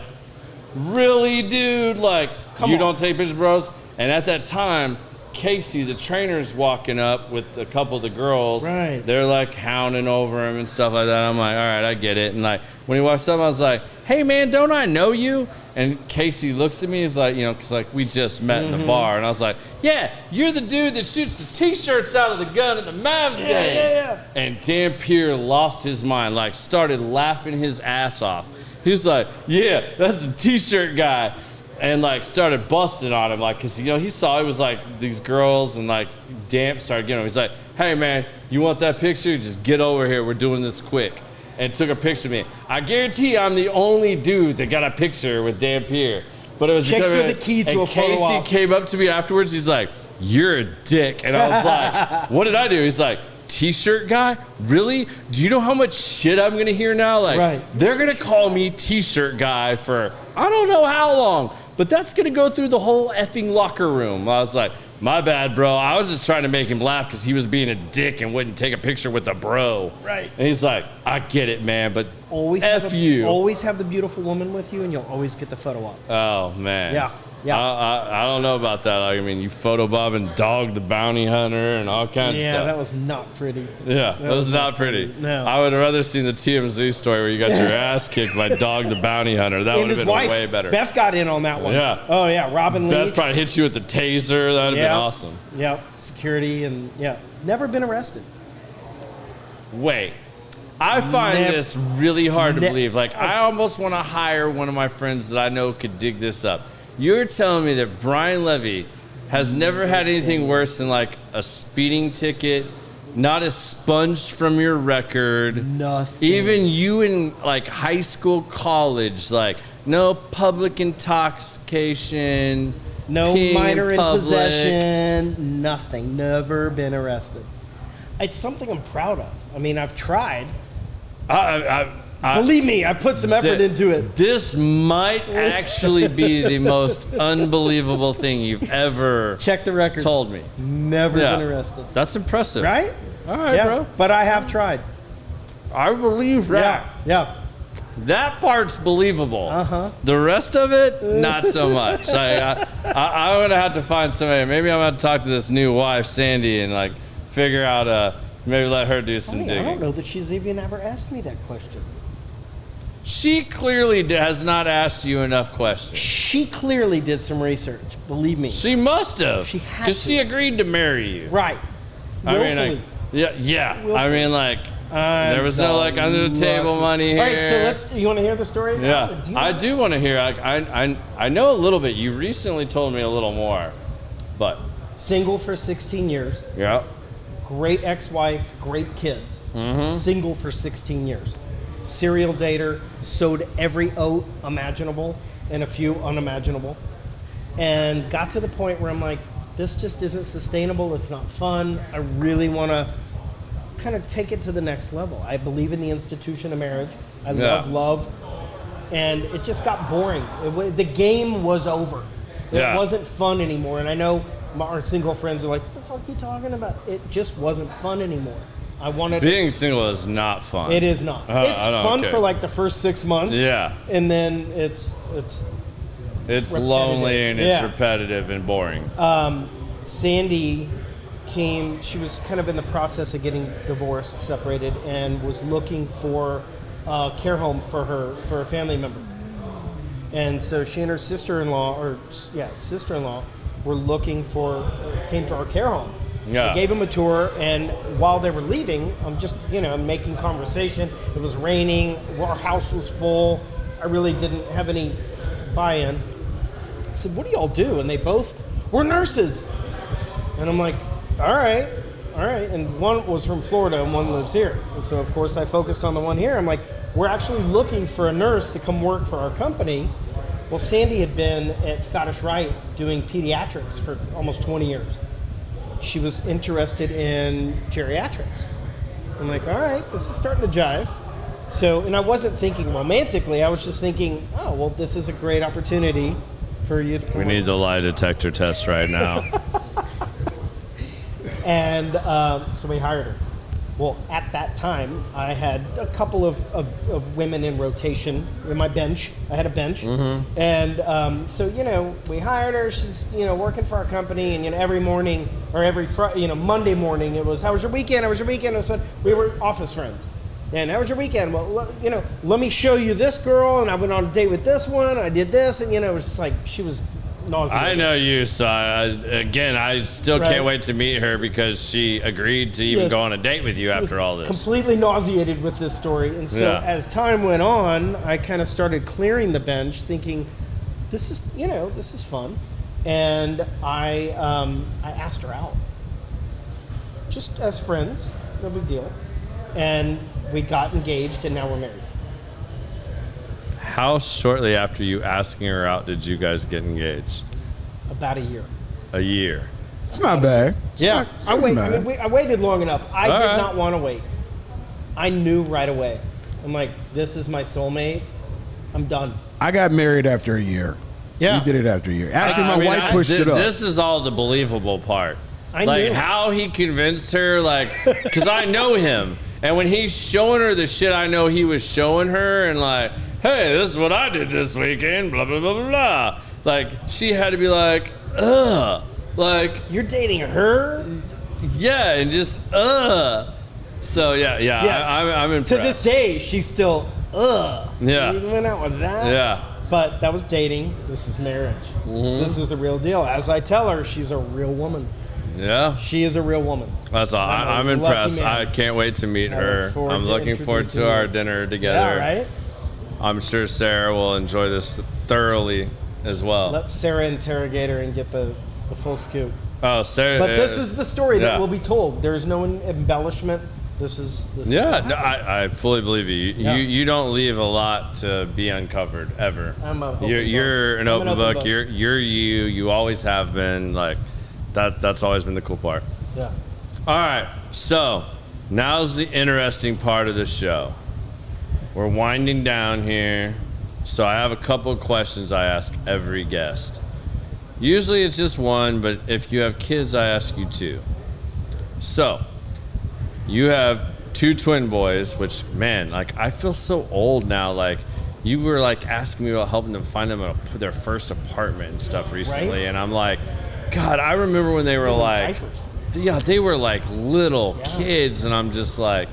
really, dude? Like, you don't take pictures with bros? And at that time, Casey, the trainer's walking up with a couple of the girls. Right. They're like hounding over him and stuff like that. I'm like, all right, I get it. And like, when he walks up, I was like, hey, man, don't I know you? And Casey looks at me, he's like, because like we just met in the bar. And I was like, yeah, you're the dude that shoots the T-shirts out of the gun at the Mavs game. Yeah. And Dampier lost his mind, like started laughing his ass off. He was like, yeah, that's a T-shirt guy. And like started busting on him, like, because he saw it was like these girls and like Damp started getting him. He's like, hey man, you want that picture? Just get over here. We're doing this quick. And took a picture of me. I guarantee I'm the only dude that got a picture with Dampier. But it was chicks are the key to a photo op. Casey came up to me afterwards. He's like, you're a dick. And I was like, what did I do? He's like, T-shirt guy? Really? Do you know how much shit I'm going to hear now? Like, they're going to call me T-shirt guy for I don't know how long. But that's going to go through the whole effing locker room. I was like, my bad, bro. I was just trying to make him laugh because he was being a dick and wouldn't take a picture with a bro. Right. And he's like, I get it, man. But always always have the beautiful woman with you, and you'll always get the photo op. Oh man. Yeah. Yeah. I don't know about that. Like, I mean, you photobob and Dog the Bounty Hunter and all kinds of stuff. Yeah, that was not pretty. Yeah, that was not pretty. No. I would have rather seen the TMZ story where you got your ass kicked by Dog the Bounty Hunter. That would have been way better. Beth got in on that one. Yeah. Oh, yeah. Robin Leach. Beth probably hit you with the taser. That would have been awesome. Yeah. Security and, never been arrested. Wait. I find this really hard to believe. Like, I almost want to hire one of my friends that I know could dig this up. You're telling me that Brian Levy has never had anything worse than like a speeding ticket, not expunged from your record. Nothing. Even you in like high school, college, like no public intoxication, no minor in possession, nothing. Never been arrested. It's something I'm proud of. I mean, I've tried. Believe me, I put some effort into it. This might actually be the most unbelievable thing you've ever check the record. Told me. Never been arrested. That's impressive. Right? All right, bro. But I have tried. I believe that. Yeah. That part's believable. Uh-huh. The rest of it, not so much. I'm going to have to find somebody. Maybe I'm going to talk to this new wife, Sandy, and like figure out, maybe let her do some digging. I don't know that she's even ever asked me that question. She clearly has not asked you enough questions. She clearly did some research. Believe me. She must have. She had to. Because she agreed to marry you. Right. I mean, yeah. Willfully. I mean, like, there was no like under the table money here. All right, so you want to hear the story? Yeah, I do want to hear. I know a little bit. You recently told me a little more, but single for 16 years. Yeah. Great ex-wife, great kids. Mm-hmm. Single for 16 years. Serial dater, sowed every oat imaginable and a few unimaginable, and got to the point where I'm like, this just isn't sustainable. It's not fun. I really want to kind of take it to the next level. I believe in the institution of marriage. I love, and it just got boring. The game was over. It wasn't fun anymore. And I know our single friends are like, what the fuck are you talking about? It just wasn't fun anymore. Being single is not fun. It is not. It's fun for like the first 6 months. Yeah. And then it's lonely and it's repetitive and boring. Sandy came, she was kind of in the process of getting divorced, separated, and was looking for a care home for a family member. And so she and her sister-in-law were came to our care home. Yeah. I gave them a tour, and while they were leaving, I'm just, making conversation. It was raining, our house was full. I really didn't have any buy-in. I said, what do y'all do? And they both were nurses. And I'm like, all right. And one was from Florida and one lives here. And so, of course, I focused on the one here. I'm like, we're actually looking for a nurse to come work for our company. Well, Sandy had been at Scottish Rite doing pediatrics for almost 20 years. She was interested in geriatrics. I'm like, all right, this is starting to jive. So, and I wasn't thinking romantically. I was just thinking, oh, well, this is a great opportunity for you to come We need the lie detector test right now. And so we hired her. Well, at that time, I had a couple of women in rotation in my bench. I had a bench. Mm-hmm. And so, we hired her. She's, working for our company. And, every morning or every Monday morning, it was, how was your weekend? How was your weekend? It was fun. We were office friends. And how was your weekend? Well, let me show you this girl. And I went on a date with this one. I did this. And, it was just like, she was nauseated. I know you, so I still can't wait to meet her because she agreed to even go on a date with you after all this. Completely nauseated with this story. And so as time went on, I kind of started clearing the bench thinking, this is fun. And I asked her out. Just as friends, no big deal. And we got engaged and now we're married. How shortly after you asking her out did you guys get engaged? About a year. A year. It's not bad. I waited long enough. I did not want to wait. I knew right away. I'm like, this is my soulmate. I'm done. I got married after a year. Yeah. We did it after a year. Actually, my wife pushed it up. This is all the believable part. I knew. How he convinced her, because I know him. And when he's showing her the shit I know he was showing her and like, hey, this is what I did this weekend, blah, blah, blah, blah, blah. Like, she had to be like, ugh. Like, you're dating her? Yeah, and just, So, yeah, yes. I'm impressed. To this day, she's still, Yeah. You went out with that? Yeah. But that was dating. This is marriage. Mm-hmm. This is the real deal. As I tell her, she's a real woman. Yeah. She is a real woman. That's all. I'm impressed. I can't wait to meet her. I'm looking forward to our dinner together. Yeah, right? I'm sure Sarah will enjoy this thoroughly as well. Let Sarah interrogate her and get the full scoop. Oh, Sarah. But this is the story that will be told. There's no embellishment. This is no, I fully believe you. You don't leave a lot to be uncovered ever. You're an open book. You're you. You always have been. Like that's always been the cool part. Yeah. All right. So now's the interesting part of the show. We're winding down here. So I have a couple of questions I ask every guest. Usually it's just one, but if you have kids, I ask you two. So you have two twin boys, which, man, like, I feel so old now. Like, you were, like, asking me about helping them find their first apartment and stuff recently. Right? And I'm like, God, I remember when they were, like, diapers. Yeah, they were, like, little kids. And I'm just like,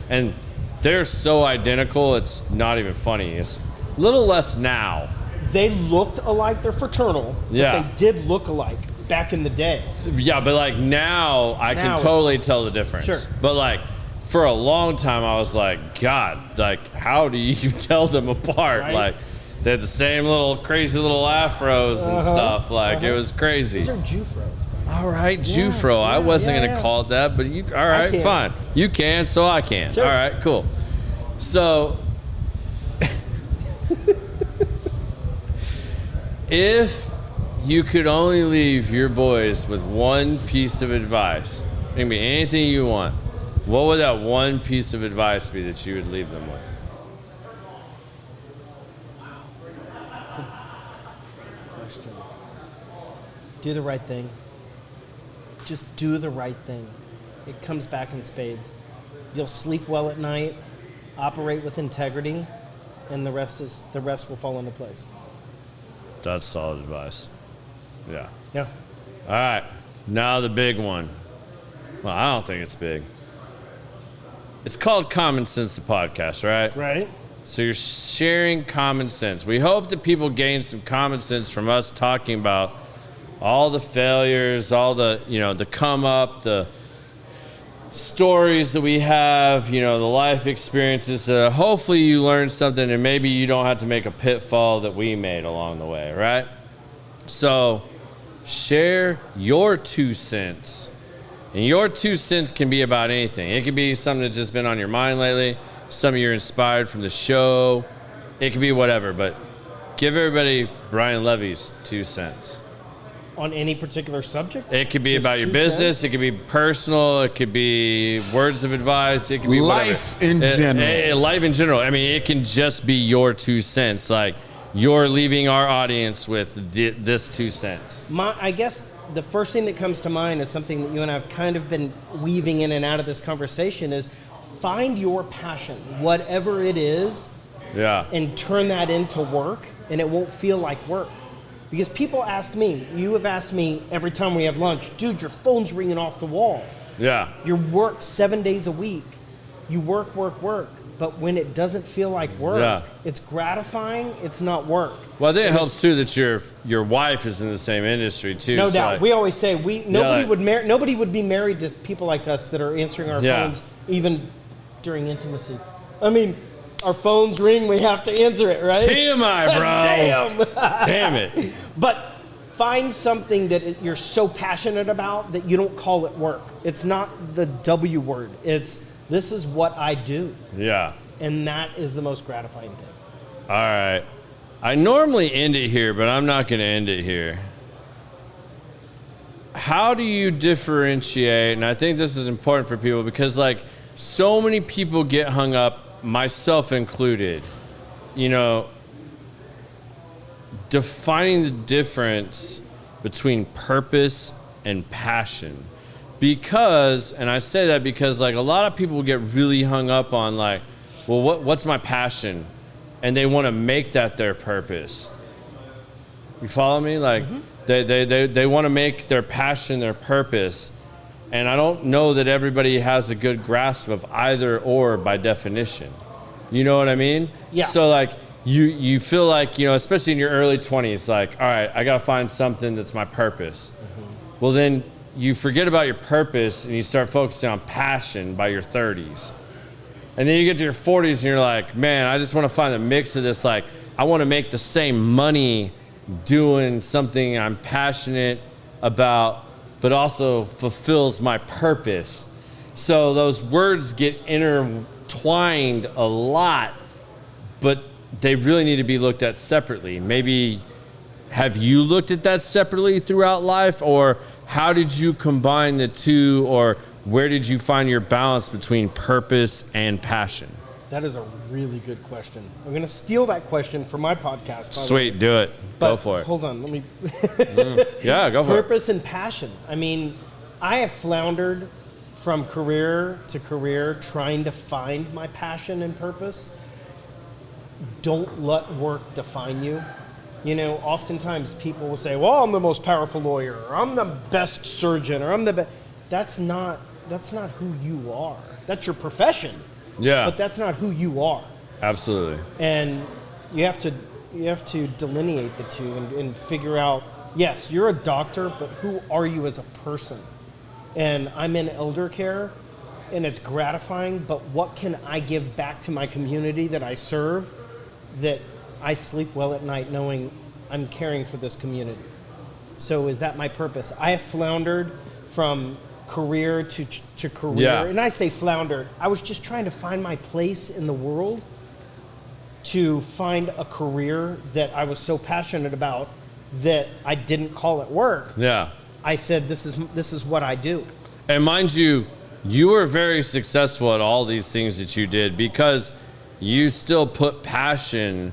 and they're so identical, it's not even funny. It's a little less now. They looked alike. They're fraternal. But they did look alike back in the day. Yeah, but like now I can totally tell the difference. Sure. But like for a long time I was like, God, like how do you tell them apart? Right? Like they had the same little crazy little afros and stuff. Like it was crazy. These are Jufros. All right, Jufro. I wasn't gonna call it that, but you. All right, fine. You can, so I can. Sure. All right, cool. So. If you could only leave your boys with one piece of advice, it can be anything you want, what would that one piece of advice be that you would leave them with? Wow. That's a great question. Do the right thing. Just do the right thing. It comes back in spades. You'll sleep well at night, operate with integrity, and the rest will fall into place. That's solid advice. Yeah. Yeah. All right. Now the big one. Well, I don't think it's big. It's called Common Sense, the podcast, right? Right. So you're sharing common sense. We hope that people gain some common sense from us talking about all the failures, all the, the come up, the stories that we have, the life experiences. Hopefully you learn something and maybe you don't have to make a pitfall that we made along the way, right? So share your 2 cents. And your 2 cents can be about anything. It could be something that's just been on your mind lately, something you're inspired from the show. It could be whatever, but give everybody Brian Levy's 2 cents. On any particular subject? It could be just about your business. It could be personal. It could be words of advice. It could be life in general. Life in general. I mean, it can just be your 2 cents. Like you're leaving our audience with this 2 cents. I guess the first thing that comes to mind is something that you and I have kind of been weaving in and out of this conversation is find your passion, whatever it is, and turn that into work, and it won't feel like work. Because people ask me, you have asked me every time we have lunch, dude, your phone's ringing off the wall. Yeah. You work 7 days a week. You work. But when it doesn't feel like work, it's gratifying, it's not work. Well, I think it helps too that your wife is in the same industry too. No doubt. Like, we always say nobody would be married to people like us that are answering our phones even during intimacy. I mean, our phones ring, we have to answer it, right? TMI, bro. Damn it. But find something that you're so passionate about that you don't call it work. It's not the W word. It's this is what I do. Yeah. And that is the most gratifying thing. All right. I normally end it here, but I'm not going to end it here. How do you differentiate? And I think this is important for people because, like, so many people get hung up, myself included, defining the difference between purpose and passion. Because, and I say that because like a lot of people get really hung up on like, well, what's my passion? And they want to make that their purpose. You follow me? Like they want to make their passion their purpose. And I don't know that everybody has a good grasp of either or by definition. You know what I mean? Yeah. So like you feel like, you know, especially in your early 20s, like, all right, I got to find something that's my purpose. Well, then you forget about your purpose and you start focusing on passion by your 30s. And then you get to your 40s and you're like, man, I just want to find a mix of this. Like, I want to make the same money doing something I'm passionate about, but also fulfills my purpose. So those words get intertwined a lot, but they really need to be looked at separately. Maybe have you looked at that separately throughout life, or how did you combine the two, or where did you find your balance between purpose and passion? That is a really good question. I'm going to steal that question for my podcast. Sweet, do it. Go for it. Hold on, let me. Yeah, go for it. Purpose and passion. I mean, I have floundered from career to career trying to find my passion and purpose. Don't let work define you. You know, oftentimes people will say, well, I'm the most powerful lawyer, or I'm the best surgeon, or I'm the best. That's not who you are. That's your profession. Yeah. But that's not who you are. Absolutely. And you have to delineate the two and figure out, yes, you're a doctor, but who are you as a person? And I'm in elder care, and it's gratifying, but what can I give back to my community that I serve, that I sleep well at night knowing I'm caring for this community? So is that my purpose? I have floundered from career to career. Yeah. And I say floundered. I was just trying to find my place in the world, to find a career that I was so passionate about that I didn't call it work. Yeah. I said, this is what I do. And mind you, you were very successful at all these things that you did because you still put passion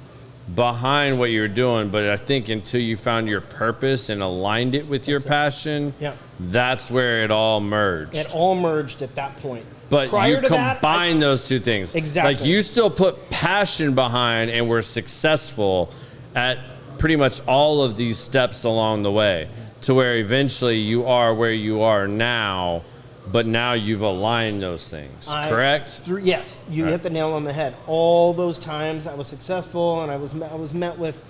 behind what you're doing. But I think until you found your purpose and aligned it with your passion, that's where it all merged. It all merged at that point. But prior you combine those two things. Exactly. Like you still put passion behind and were successful at pretty much all of these steps along the way, to where eventually you are where you are now, but now you've aligned those things, correct? Yes, you hit the nail on the head. All those times I was successful, and I was met with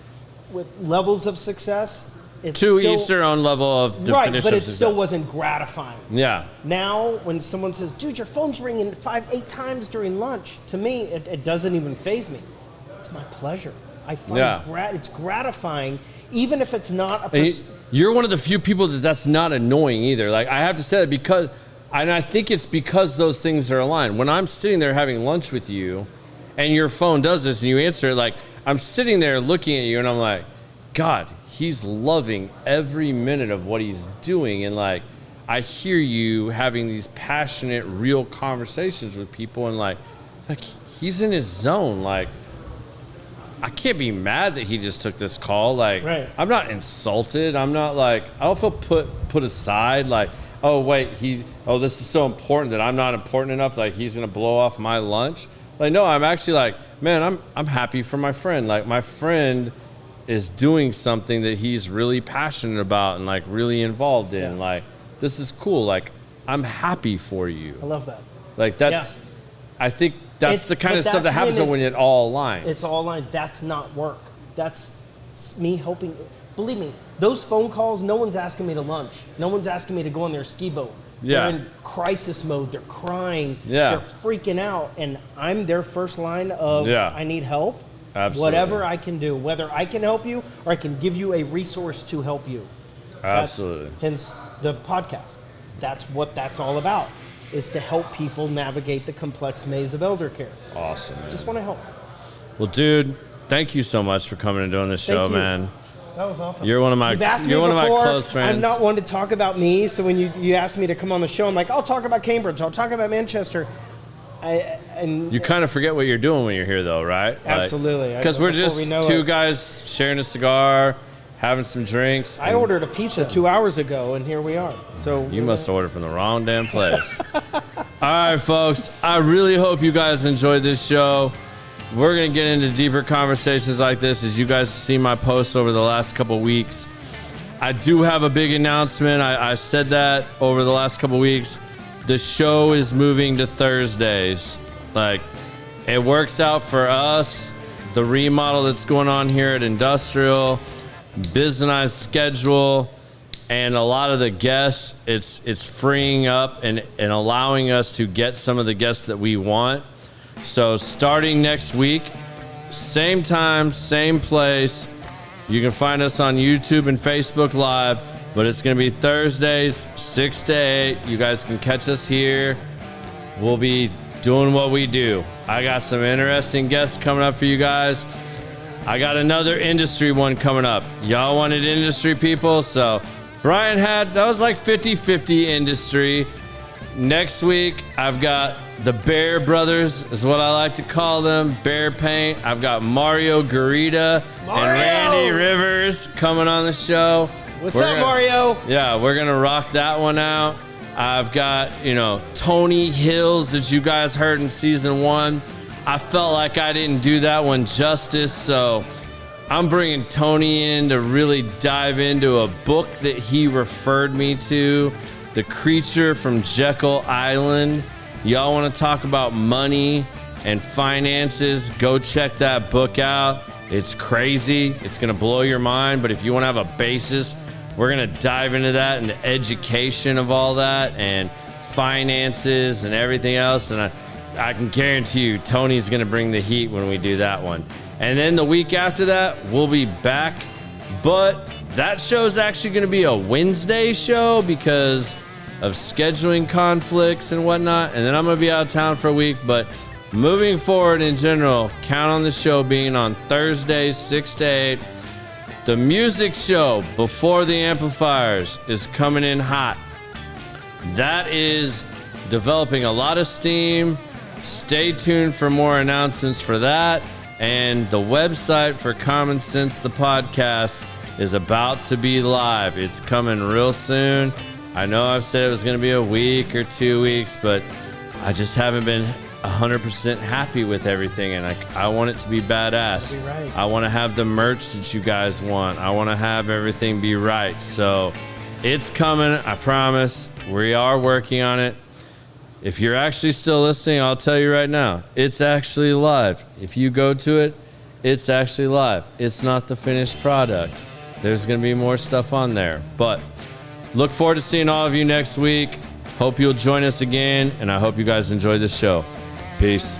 levels of success. Each their own level of definition right, but it of success. still wasn't gratifying. Yeah. Now, when someone says, dude, your phone's ringing 8 times during lunch, to me, it doesn't even faze me. It's my pleasure. I find it's gratifying, even if it's not a person. You're one of the few people that's not annoying either. Like, I have to say that because, and I think it's because those things are aligned. When I'm sitting there having lunch with you and your phone does this and you answer it, like, I'm sitting there looking at you and I'm like, God, he's loving every minute of what he's doing. And like, I hear you having these passionate, real conversations with people, and like he's in his zone. Like, I can't be mad that he just took this call. Like, I'm not insulted. I'm not like, I don't feel put aside. Like, oh wait, this is so important that I'm not important enough. Like, he's gonna blow off my lunch. Like, no, I'm actually like, man, I'm happy for my friend. Like, my friend is doing something that he's really passionate about and like really involved in. Yeah. Like, this is cool. Like, I'm happy for you. I love that. Like, that's, I think that's the kind of stuff that happens when it all aligns. It's all aligned. That's not work. That's me helping. Believe me, those phone calls, no one's asking me to lunch. No one's asking me to go on their ski boat. Yeah. They're in crisis mode. They're crying. Yeah. They're freaking out. And I'm their first line of, I need help. Absolutely. Whatever I can do, whether I can help you or I can give you a resource to help you. Absolutely. Hence the podcast. That's what that's all about, is to help people navigate the complex maze of elder care. Awesome, man. Just want to help. Well, dude, thank you so much for coming and doing this show, man. That was awesome. You're one of my close friends. I'm not one to talk about me, so when you asked me to come on the show, I'm like, I'll talk about Cambridge, I'll talk about Manchester. You kind of forget what you're doing when you're here, though, right? Absolutely. Because we're just two guys sharing a cigar, having some drinks. I ordered a pizza 2 hours ago, and here we are. So you must order from the wrong damn place. All right, folks. I really hope you guys enjoyed this show. We're going to get into deeper conversations like this as you guys see my posts over the last couple weeks. I do have a big announcement. I said that over the last couple weeks. The show is moving to Thursdays. Like, it works out for us. The remodel that's going on here at Industrial, Biz and I's schedule, and a lot of the guests, it's freeing up and allowing us to get some of the guests that we want. So starting next week, same time, same place. You can find us on YouTube and Facebook Live, but it's going to be Thursdays, 6 to 8. You guys can catch us here. We'll be doing what we do. I got some interesting guests coming up for you guys. I got another industry one coming up. Y'all wanted industry people, so Brian that was like 50-50 industry. Next week, I've got the Bear Brothers, is what I like to call them, Bear Paint. I've got Mario Garita and Randy Rivers coming on the show. What's up, Mario? Yeah, we're going to rock that one out. I've got, Tony Hills that you guys heard in season 1. I felt like I didn't do that one justice, so I'm bringing Tony in to really dive into a book that he referred me to, The Creature from Jekyll Island. Y'all want to talk about money and finances, go check that book out. It's crazy. It's going to blow your mind, but if you want to have a basis, we're going to dive into that and the education of all that and finances and everything else. And I can guarantee you Tony's going to bring the heat when we do that one. And then the week after that, we'll be back. But that show's actually going to be a Wednesday show because of scheduling conflicts and whatnot. And then I'm going to be out of town for a week. But moving forward in general, count on the show being on Thursdays, 6 to 8. The music show before the amplifiers is coming in hot. That is developing a lot of steam. Stay tuned for more announcements for that. And the website for Common Sense, the podcast, is about to be live. It's coming real soon. I know I've said it was going to be a week or 2 weeks, but I just haven't been 100% happy with everything, and I want it to be badass. Be right. I want to have the merch that you guys want. I want to have everything be right. So it's coming, I promise. We are working on it. If you're actually still listening, I'll tell you right now, it's actually live. If you go to it, it's actually live. It's not the finished product. There's going to be more stuff on there. But look forward to seeing all of you next week. Hope you'll join us again, and I hope you guys enjoy this show. Peace.